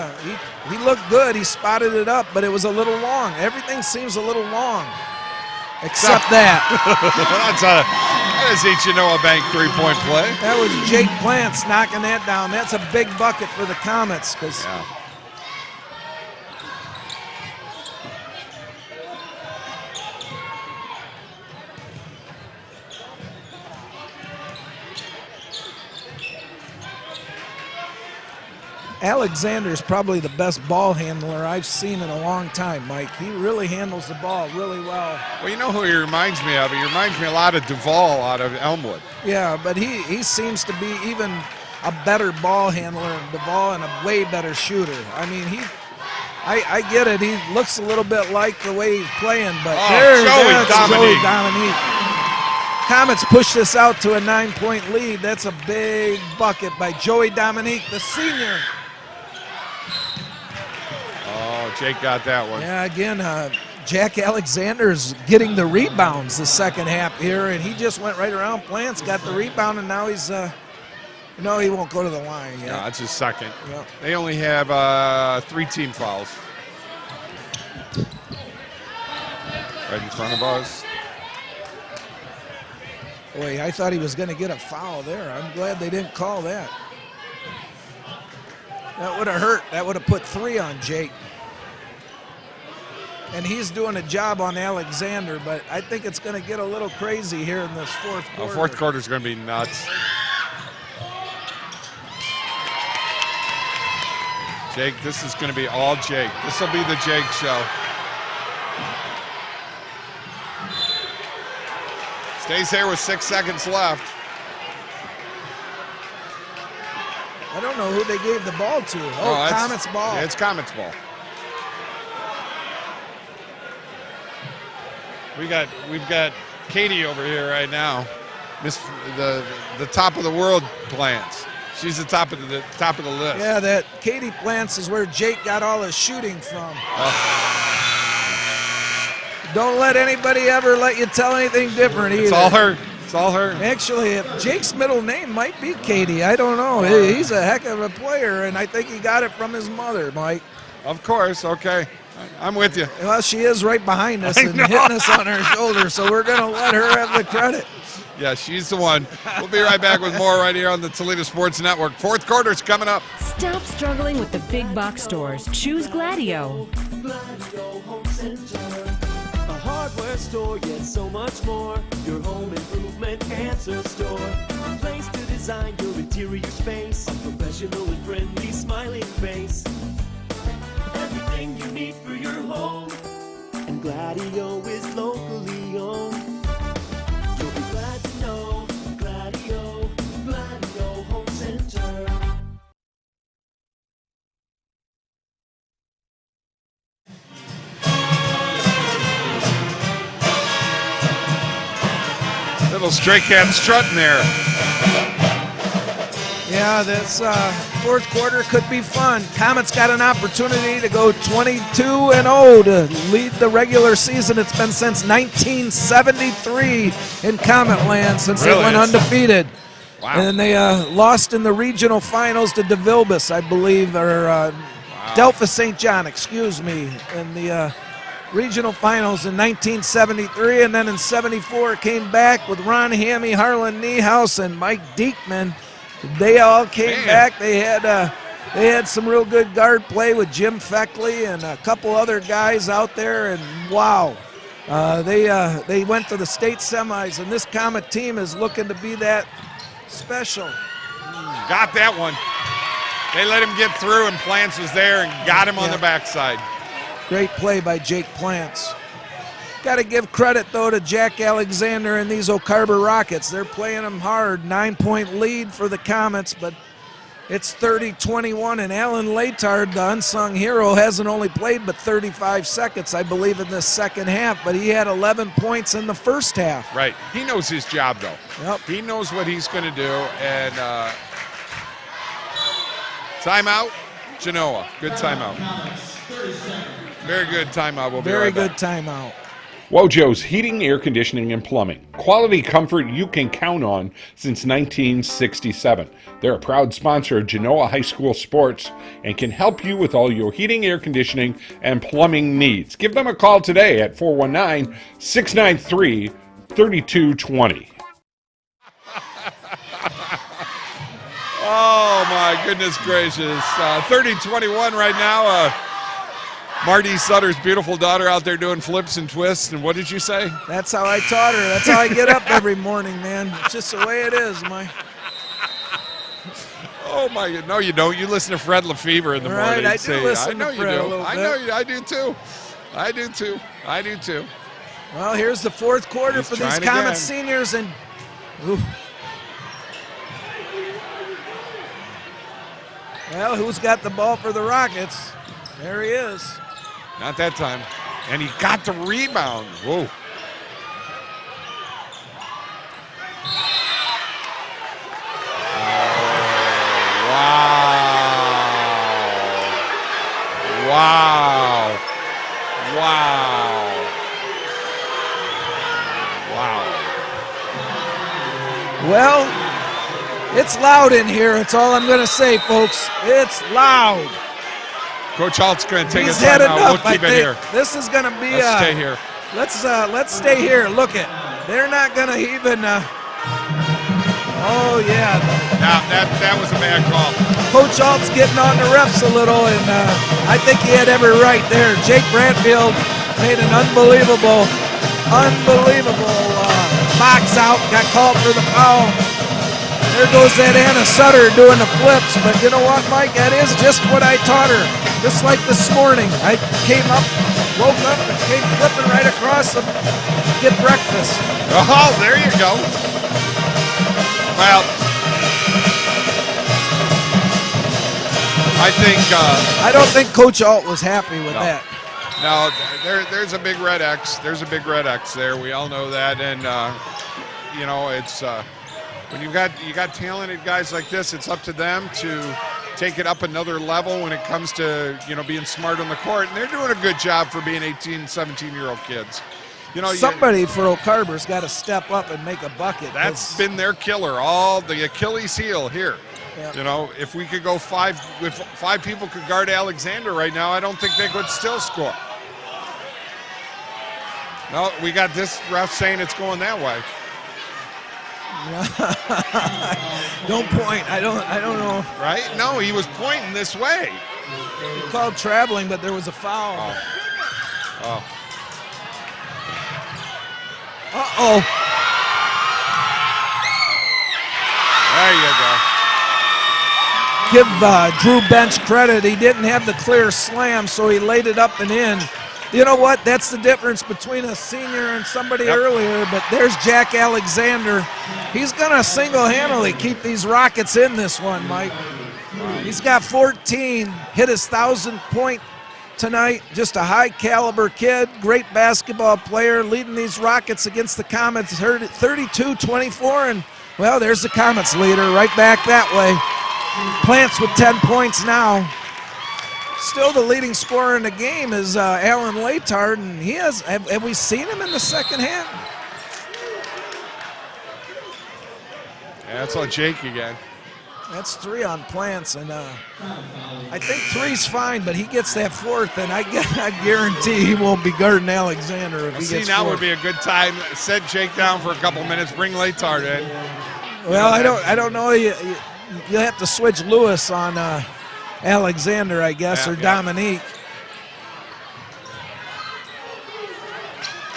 looked good. He spotted it up, but it was a little long. Everything seems a little long, except that. That is a Genoa Bank three-point play. That was Jake Plants knocking that down. That's a big bucket for the Comets. Alexander's probably the best ball handler I've seen in a long time, Mike. He really handles the ball really well. Well, you know who he reminds me of? He reminds me a lot of Duvall out of Elmwood. Yeah, but he seems to be even a better ball handler than Duvall and a way better shooter. I get it. He looks a little bit like the way he's playing, but there's Joey Dominique. Comets push this out to a 9-point lead. That's a big bucket by Joey Dominique, the senior. Oh, Jake got that one. Yeah, again, Jack Alexander's getting the rebounds the second half here, and he just went right around. Plants got the rebound, and now he's, no, he won't go to the line yet. Yeah, that's his second. Yep. They only have 3 team fouls. Right in front of us. Boy, I thought he was going to get a foul there. I'm glad they didn't call that. That would have hurt. That would have put 3 on Jake. And he's doing a job on Alexander, but I think it's going to get a little crazy here in this fourth quarter. Fourth quarter is going to be nuts. Jake, this is going to be all Jake. This will be the Jake show. Stays there with 6 seconds left. I don't know who they gave the ball to. Comets ball. Yeah, it's Comets ball. We've got Katie over here right now. The top of the world Plants. She's the top of the list. Yeah, that Katie Plants is where Jake got all his shooting from. Don't let anybody ever let you tell anything different either. It's all her. It's all her. Actually, Jake's middle name might be Katie. I don't know. He's a heck of a player, and I think he got it from his mother, Mike. Of course. Okay. I'm with you. Well, she is right behind us and hitting us on our shoulder, so we're going to let her have the credit. Yeah, she's the one. We'll be right back with more right here on the Toledo Sports Network. Fourth quarter's coming up. Stop struggling with the big box stores. Choose Gladio. Gladio Home Center. A hardware store, yet so much more. Your home improvement answer store. A place to design your interior space. A professional and friendly smiling face. Everything you need for your home. And Gladio is locally owned. You'll be glad to know Gladio Home Center. Little stray cat strutting there. Yeah, this fourth quarter could be fun. Comets got an opportunity to go 22-0 to lead the regular season. It's been since 1973 in Comet Land since they went undefeated. Wow. And they lost in the regional finals to DeVilbiss, I believe, or Delphus St. John, excuse me, in the regional finals in 1973. And then in 74 came back with Ron Hammy, Harlan Niehaus, and Mike Diekman. They all came back. They had some real good guard play with Jim Feckley and a couple other guys out there, and wow, they went to the state semis, and this Comet team is looking to be that special. Got that one. They let him get through, and Plants was there and got him on the backside. Great play by Jake Plants. Got to give credit, though, to Jack Alexander and these Oak Harbor Rockets. They're playing them hard. 9-point lead for the Comets, but it's 30-21, and Alan Latard, the unsung hero, hasn't only played but 35 seconds, I believe, in this second half, but he had 11 points in the first half. Right. He knows his job, though. Yep. He knows what he's going to do, and timeout, Genoa. Good timeout. Very good timeout. We'll be Very right good back. timeout. Wojo's Heating, Air Conditioning, and Plumbing. Quality comfort you can count on since 1967. They're a proud sponsor of Genoa High School sports and can help you with all your heating, air conditioning, and plumbing needs. Give them a call today at 419-693-3220. Oh, my goodness gracious. 30-21 right now. Marty Sutter's beautiful daughter out there doing flips and twists, and what did you say? That's how I taught her. That's how I get up every morning, man. It's just the way it is, my. Oh my! No, you don't. You listen to Fred Lefevre in the morning. Right, I do listen I know to Fred you a do. little I bit. know you. I do too. I do too. I do too. Well, here's the fourth quarter He's for these trying Comet again. seniors, and ooh. Well, who's got the ball for the Rockets? There he is. Not that time. And he got the rebound. Whoa. Wow. Wow. Wow. Well, it's loud in here. That's all I'm going to say, folks. It's loud. Coach Halt's going to take He's his time had out. enough, We'll keep I it think. here. This is going to be. Let's stay here. Let's stay here. Look it. They're not going to even. Oh yeah. Now that was a bad call. Coach Halt's getting on the refs a little, and I think he had every right there. Jake Brantfield made an unbelievable box out. Got called for the foul. There goes that Anna Sutter doing the flips, but you know what, Mike? That is just what I taught her. Just like this morning, I came up, woke up, and came flipping right across to get breakfast. Oh, there you go. Well, I think. I don't think Coach Alt was happy with that. No, there's a big red X. There's a big red X there. We all know that, and you know it's. When you got talented guys like this, it's up to them to take it up another level when it comes to being smart on the court, and they're doing a good job for being 18, 17-year-old kids. Somebody for Oak Harbor's got to step up and make a bucket. That's been their killer, all the Achilles heel here. Yeah. If we could go if five people could guard Alexander right now, I don't think they could still score. No, we got this ref saying it's going that way. Don't point. I don't know. Right? No, he was pointing this way. He called traveling, but there was a foul. Oh. Uh-oh. There you go. Give Drew Bench credit. He didn't have the clear slam, so he laid it up and in. You know what? That's the difference between a senior and somebody earlier, but there's Jack Alexander. He's going to single-handedly keep these Rockets in this one, Mike. He's got 14, hit his 1,000th point tonight. Just a high-caliber kid, great basketball player, leading these Rockets against the Comets 32-24, and, well, there's the Comets leader right back that way. Plants with 10 points now. Still the leading scorer in the game is Alan Latard, and he has. Have we seen him in the second half? Yeah, that's on Jake again. That's 3 on Plants, and I think 3's fine, but he gets that 4th, and I guarantee he won't be guarding Alexander if he gets now 4th. would be a good time. Set Jake down for a couple minutes. Bring Latard in. Well, I don't know. You have to switch Lewis on Alexander, I guess, or Dominique.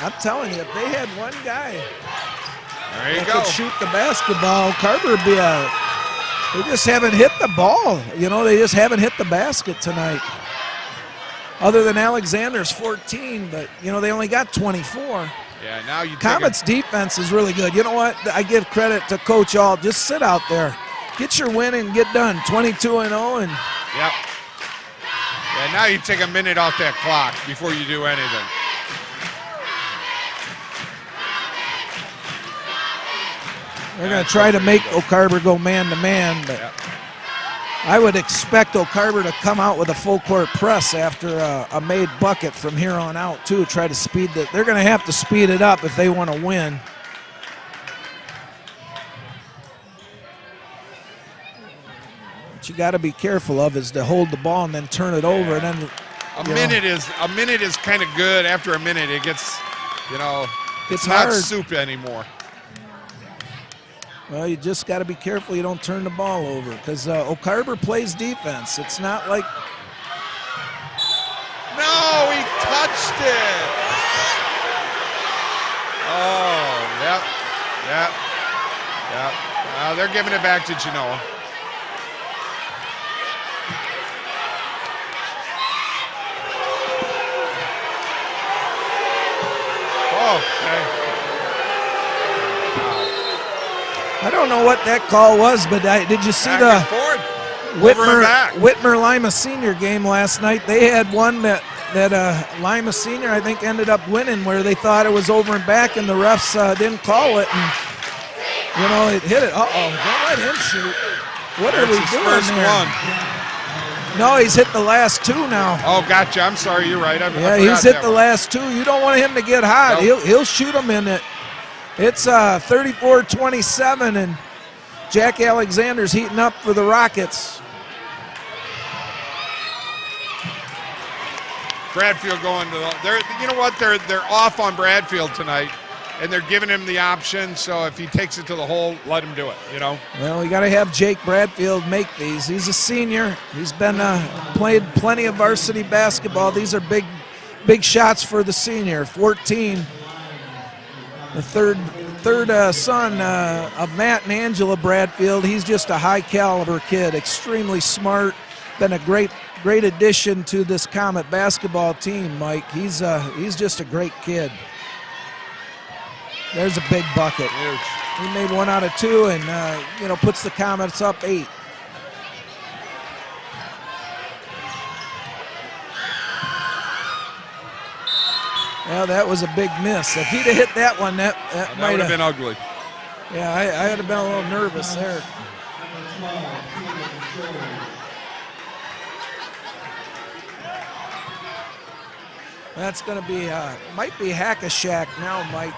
I'm telling you, if they had one guy that could shoot the basketball, Carver would be they just haven't hit the ball. You know, they just haven't hit the basket tonight. Other than Alexander's 14, but, you know, they only got 24. Yeah, now you Comets' defense is really good. You know what? I give credit to Coach Alt. Just sit out there. Get your win and get done. 22-0 and... Yep. Yeah, now you take a minute off that clock before you do anything. They're going to try to make O'Carver go man-to-man, but I would expect O'Carver to come out with a full-court press after a made bucket from here on out, too. Try to speed that. They're going to have to speed it up if they want to win. What you got to be careful of is to hold the ball and then turn it over, and then a minute is kind of good. After a minute, it gets, you know, It's not hard. soup anymore. Well, you just got to be careful you don't turn the ball over because O'Carver plays defense. It's not like... No, he touched it. Oh, yep. They're giving it back to Genoa. Okay. I don't know what that call was, but did you see Back and forth. Over and back. Whitmer Lima Senior game last night? They had one that Lima Senior, I think, ended up winning where they thought it was over and back, and the refs didn't call it, and, you know, it hit it. Uh-oh, don't let him shoot. What are we doing first there? one. No, he's hit the last 2 now. Oh, gotcha. I'm sorry. You're right. Yeah, he's hit the last 2. You don't want him to get hot. Nope. He'll shoot them in it. It's 34-27, and Jack Alexander's heating up for the Rockets. Bradfield going to the, you know what? They're off on Bradfield tonight, and they're giving him the option. So if he takes it to the hole, let him do it. You know. Well, we got to have Jake Bradfield make these. He's a senior. He's been played plenty of varsity basketball. These are big shots for the senior. 14. The third son of Matt and Angela Bradfield. He's just a high caliber kid, extremely smart. Been a great addition to this Comet basketball team, Mike. He's just a great kid. There's a big bucket. Huge. He made 1 out of 2, and puts the Comets up 8. Well, that was a big miss. If he'd have hit that one, that might would have been ugly. Yeah, I would have been a little nervous there. That's going to be, might be Hack-a-Shack now, Mike.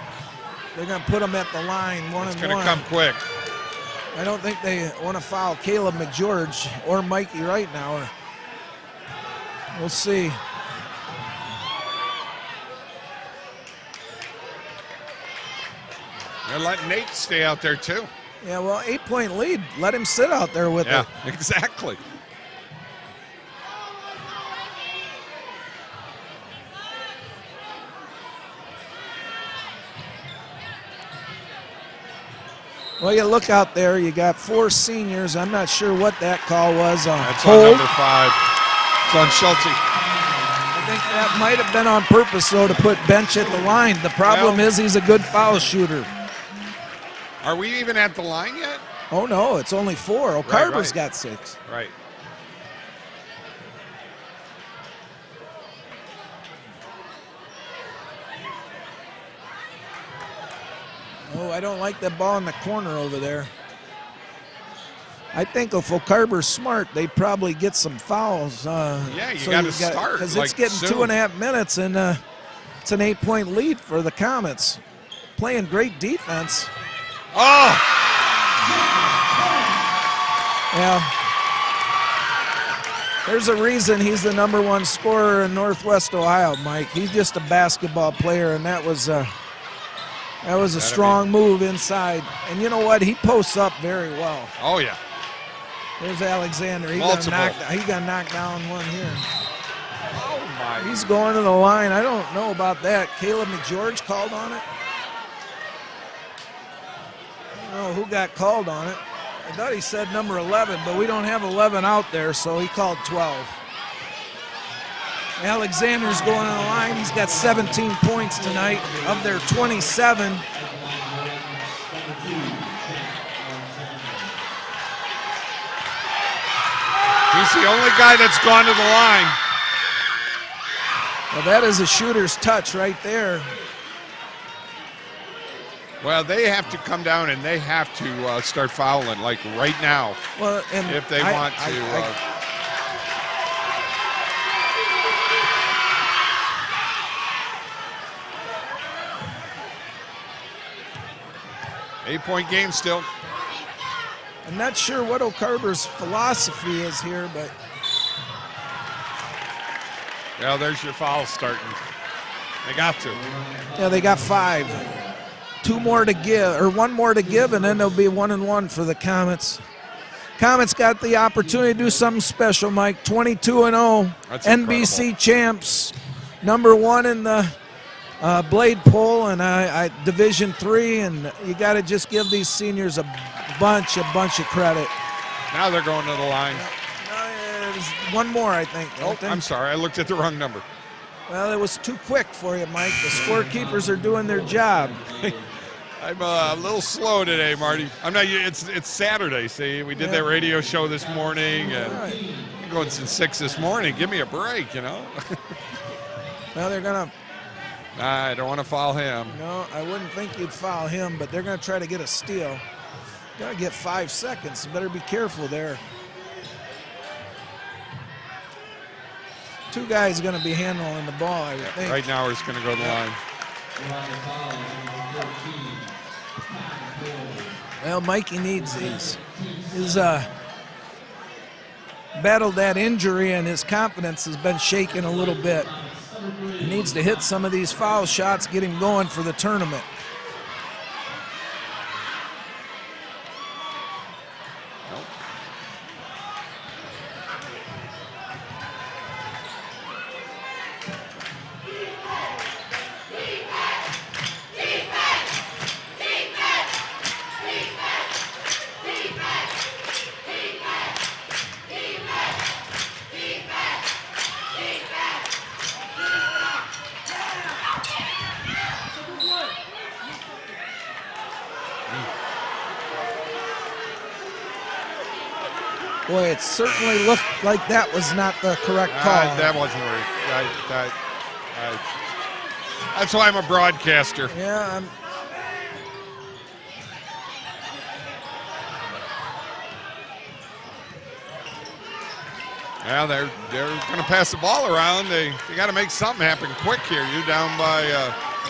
They're going to put him at the line, 1-and-1. It's going to come quick. I don't think they want to foul Caleb McGeorge or Mikey right now. We'll see. They're letting Nate stay out there too. Yeah, well, 8-point lead. Let him sit out there with it. Yeah, exactly. Well, you look out there, you got 4 seniors. I'm not sure what that call was. That's hold. on number 5. It's on Schulte. I think that might have been on purpose, though, to put Bench at the line. The problem is he's a good foul shooter. Are we even at the line yet? Oh, no, it's only 4. O'Carver's right. got 6. Right. Oh, I don't like that ball in the corner over there. I think if O'Carver's smart, they probably get some fouls. Yeah, you got to start. Because like it's getting soon. 2.5 minutes, and it's an 8-point lead for the Comets. Playing great defense. Oh! Yeah. There's a reason he's the #1 scorer in Northwest Ohio, Mike. He's just a basketball player, and that was a strong move inside. And you know what? He posts up very well. Oh, yeah. There's Alexander. He got knocked down one here. Oh, my. He's going to the line. I don't know about that. Caleb McGeorge called on it. I don't know who got called on it. I thought he said number 11, but we don't have 11 out there, so he called 12. Alexander's going on the line. He's got 17 points tonight of their 27. He's the only guy that's gone to the line. Well, that is a shooter's touch right there. Well, they have to come down and they have to start fouling like right now. Well, and if they want to. 8-point game still. I'm not sure what O'Carver's philosophy is here, but. Well, there's your foul starting. They got to. Yeah, they got 5. 2 more to give, or 1 more to give, and then there'll be 1-1 for the Comets. Comets got the opportunity to do something special, Mike. 22-0, NBC champs, #1 in the Blade Poll and Division III, and you got to just give these seniors a bunch of credit. Now they're going to the line. There's 1 more, I think. Oh, I'm sorry, I looked at the wrong number. Well, it was too quick for you, Mike. The scorekeepers are doing their job. I'm a little slow today, Marty. I'm not. It's Saturday. See, we did that radio show this morning, and I'm going since 6 this morning. Give me a break, you know. Well, they're gonna. I don't want to foul him. No, I wouldn't think you'd foul him, but they're gonna try to get a steal. Gotta get 5 seconds. Better be careful there. 2 guys going to be handling the ball, I would think. Right now, it's going to go to the line. Well, Mikey needs these. He's battled that injury, and his confidence has been shaken a little bit. He needs to hit some of these foul shots, get him going for the tournament. Boy, it certainly looked like that was not the correct call. That wasn't right. That's why I'm a broadcaster. Yeah. Yeah, they're going to pass the ball around. They got to make something happen quick here. You're down by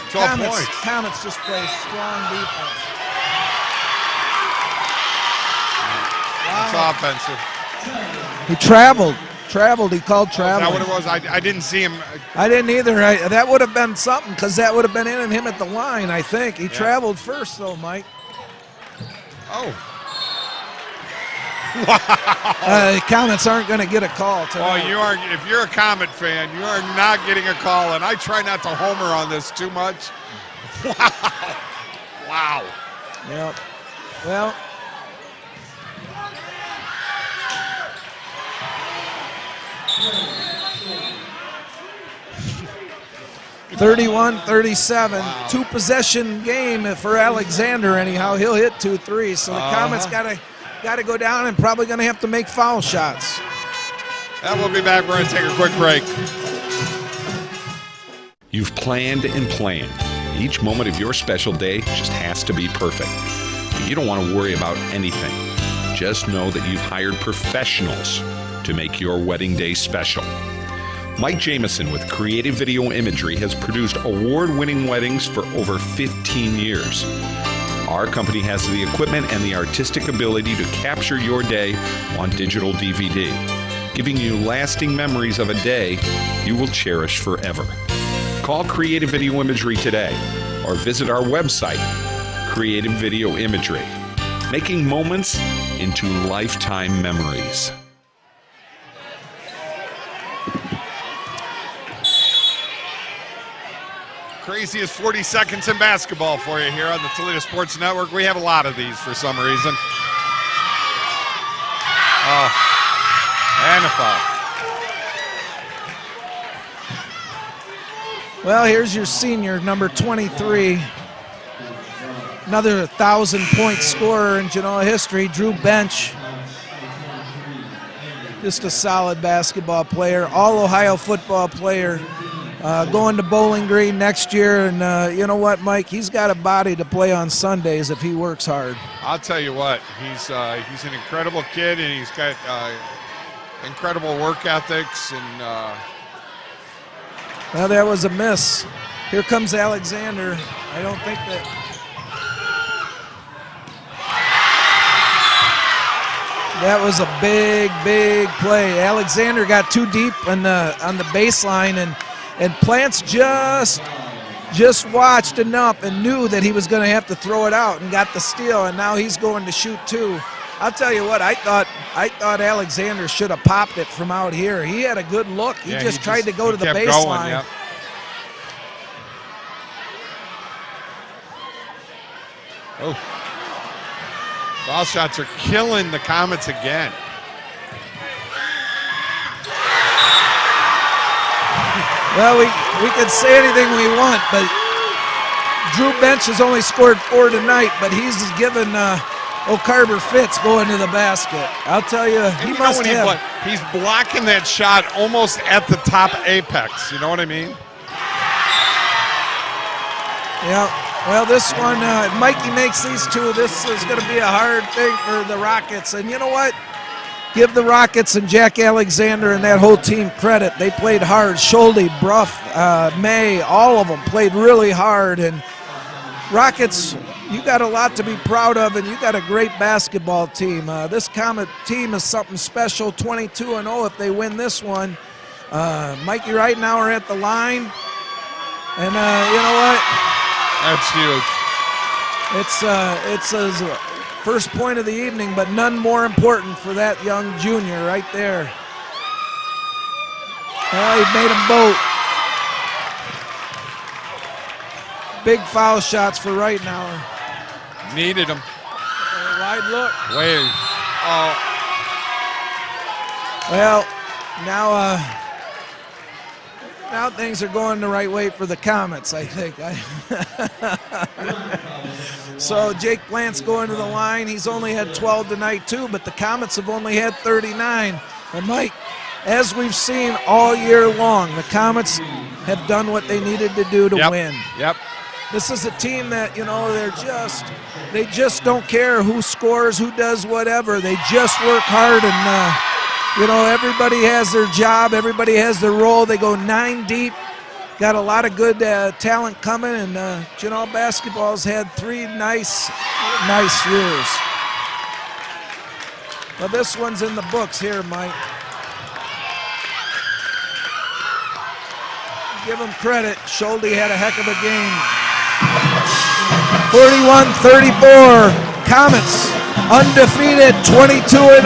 12 points. Comets just play strong defense. It's offensive. He traveled. traveled. He called traveling. Is that what it was? I didn't see him. I didn't either. That would have been something because that would have been in and him at the line, I think. He traveled first, though, Mike. Oh. Wow. The Comets aren't going to get a call tonight. Oh, you are. If you're a Comet fan, you are not getting a call, and I try not to homer on this too much. Wow. Wow. Yep. Well. (31-37), two-possession game for Alexander. Anyhow, he'll hit 2 3s. So the Comets got to go down and probably going to have to make foul shots. And we'll be back. We're going to take a quick break. You've planned and planned. Each moment of your special day just has to be perfect. But you don't want to worry about anything. Just know that you've hired professionals to make your wedding day special. Mike Jameson with Creative Video Imagery has produced award-winning weddings for over 15 years. Our company has the equipment and the artistic ability to capture your day on digital DVD, giving you lasting memories of a day you will cherish forever. Call Creative Video Imagery today or visit our website, Creative Video Imagery, making moments into lifetime memories. Craziest 40 seconds in basketball for you here on the Toledo Sports Network. We have a lot of these for some reason. Oh, and a foul. Well, here's your senior, number 23. Another 1,000-point scorer in Genoa history, Drew Bench. Just a solid basketball player, all-Ohio football player. Going to Bowling Green next year, and you know what, Mike? He's got a body to play on Sundays if he works hard. I'll tell you what, he's an incredible kid, and he's got incredible work ethics. And well, that was a miss. Here comes Alexander. I don't think that. That was a big, big play. Alexander got too deep on the baseline, and Plants just watched enough and knew that he was going to have to throw it out and got the steal, and now he's going to shoot two. I'll tell you what, I thought Alexander should have popped it from out here. He had a good look. He just tried to go to the baseline. Going, yep. Oh. Foul shots are killing the Comets again. Well, we could say anything we want, but Drew Bench has only scored 4 tonight, but he's given O'Carver fits going to the basket. I'll tell you, he must have. He's blocking that shot almost at the top apex. You know what I mean? Yeah. Well, this one, Mikey makes these two. This is going to be a hard thing for the Rockets. And you know what? Give the Rockets and Jack Alexander and that whole team credit. They played hard. Schulte, Bruff, May, all of them played really hard. And Rockets, you got a lot to be proud of, and you got a great basketball team. This Comet team is something special, 22-0 if they win this one. Mikey right now are at the line. And you know what? That's huge. It's his first point of the evening, but none more important for that young junior right there. Well, he made them both. Big foul shots for right now. Needed them. Wide look. Way. Oh. Well, now things are going the right way for the Comets, I think. So Jake Plant's going to the line. He's only had 12 tonight too, but the Comets have only had 39. And Mike, as we've seen all year long, the Comets have done what they needed to do to win. Yep. This is a team that, you know, they just don't care who scores, who does whatever. They just work hard, and you know, everybody has their job, everybody has their role. They go 9 deep. Got a lot of good talent coming, and Genoa basketball's had 3 nice years. Well, this one's in the books here, Mike. give him credit. Schulte had a heck of a game. 41-34. Comets undefeated, 22-0.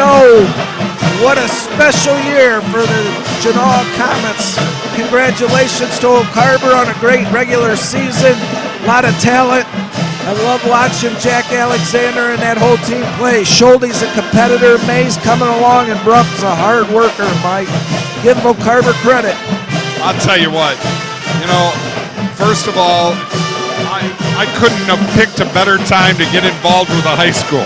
What a special year for the Genoa Comets. Congratulations to Oak Harbor on a great regular season. A lot of talent. I love watching Jack Alexander and that whole team play. Schulte's a competitor. May's coming along, and Bruff's a hard worker, Mike. Give Oak Harbor credit. I'll tell you what, first of all, I couldn't have picked a better time to get involved with a high school.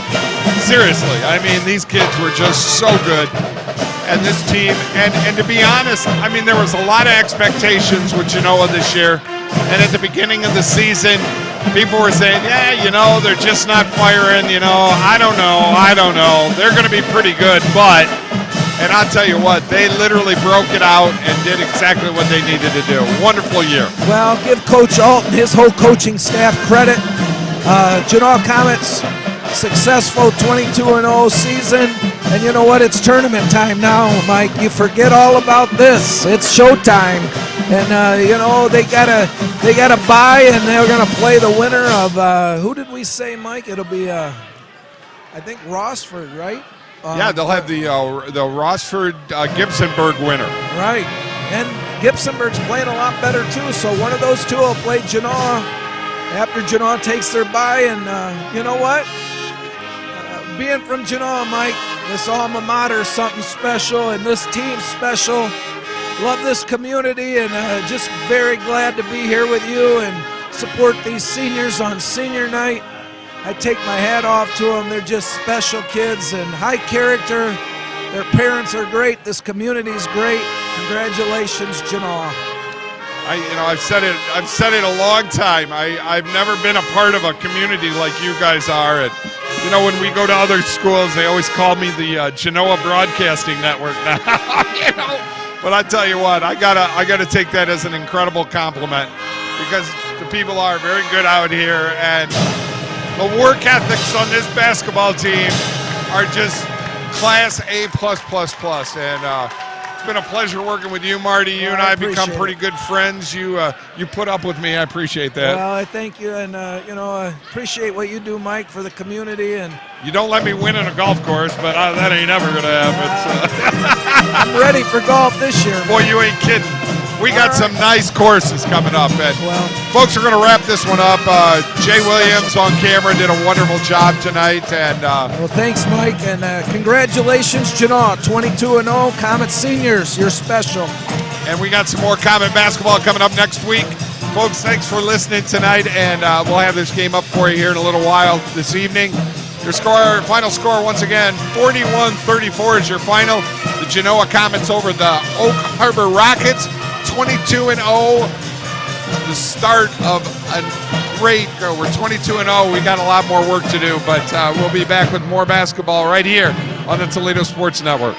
Seriously, I mean, these kids were just so good. And this team, and to be honest, I mean, there was a lot of expectations with Genoa this year. And at the beginning of the season, people were saying, yeah, they're just not firing, I don't know. They're going to be pretty good, and I'll tell you what, they literally broke it out and did exactly what they needed to do. Wonderful year. Well, give Coach Alt and his whole coaching staff credit. Genoa Comets, successful 22-0 season. And you know what? It's tournament time now, Mike. You forget all about this. It's showtime. And, they got to buy, and they're going to play the winner of, who did we say, Mike? It'll be, I think, Rossford, right? Yeah, they'll have the Rossford Gibsonburg winner. Right. And Gibsonburg's playing a lot better, too. So one of those two will play Genoa after Genoa takes their bye. And you know what? Being from Genoa, Mike, this alma mater is something special, and this team's special. Love this community, and just very glad to be here with you and support these seniors on senior night. I take my hat off to them. They're just special kids and high character. Their parents are great. This community is great. Congratulations, Genoa. I've said it a long time. I've never been a part of a community like you guys are. And when we go to other schools, they always call me the Genoa Broadcasting Network now. But I tell you what, I gotta take that as an incredible compliment, because the people are very good out here, and the work ethics on this basketball team are just class A+++. And it's been a pleasure working with you, Marty. You and I have become pretty good friends. You put up with me. I appreciate that. Well, I thank you, and I appreciate what you do, Mike, for the community. And you don't let me win on a golf course, but that ain't ever gonna happen. I'm ready for golf this year. Boy, you ain't kidding. We got some nice courses coming up, and folks are going to wrap this one up. Jay Williams on camera did a wonderful job tonight, and well, thanks, Mike, and congratulations, Genoa, 22-0, Comet seniors, you're special. And we got some more Comet basketball coming up next week. Folks, thanks for listening tonight, and we'll have this game up for you here in a little while this evening. Your final score, once again, 41-34 is your final. The Genoa Comets over the Oak Harbor Rockets. 22-0, the start of a great, we're 22-0. We got a lot more work to do, but we'll be back with more basketball right here on the Toledo Sports Network.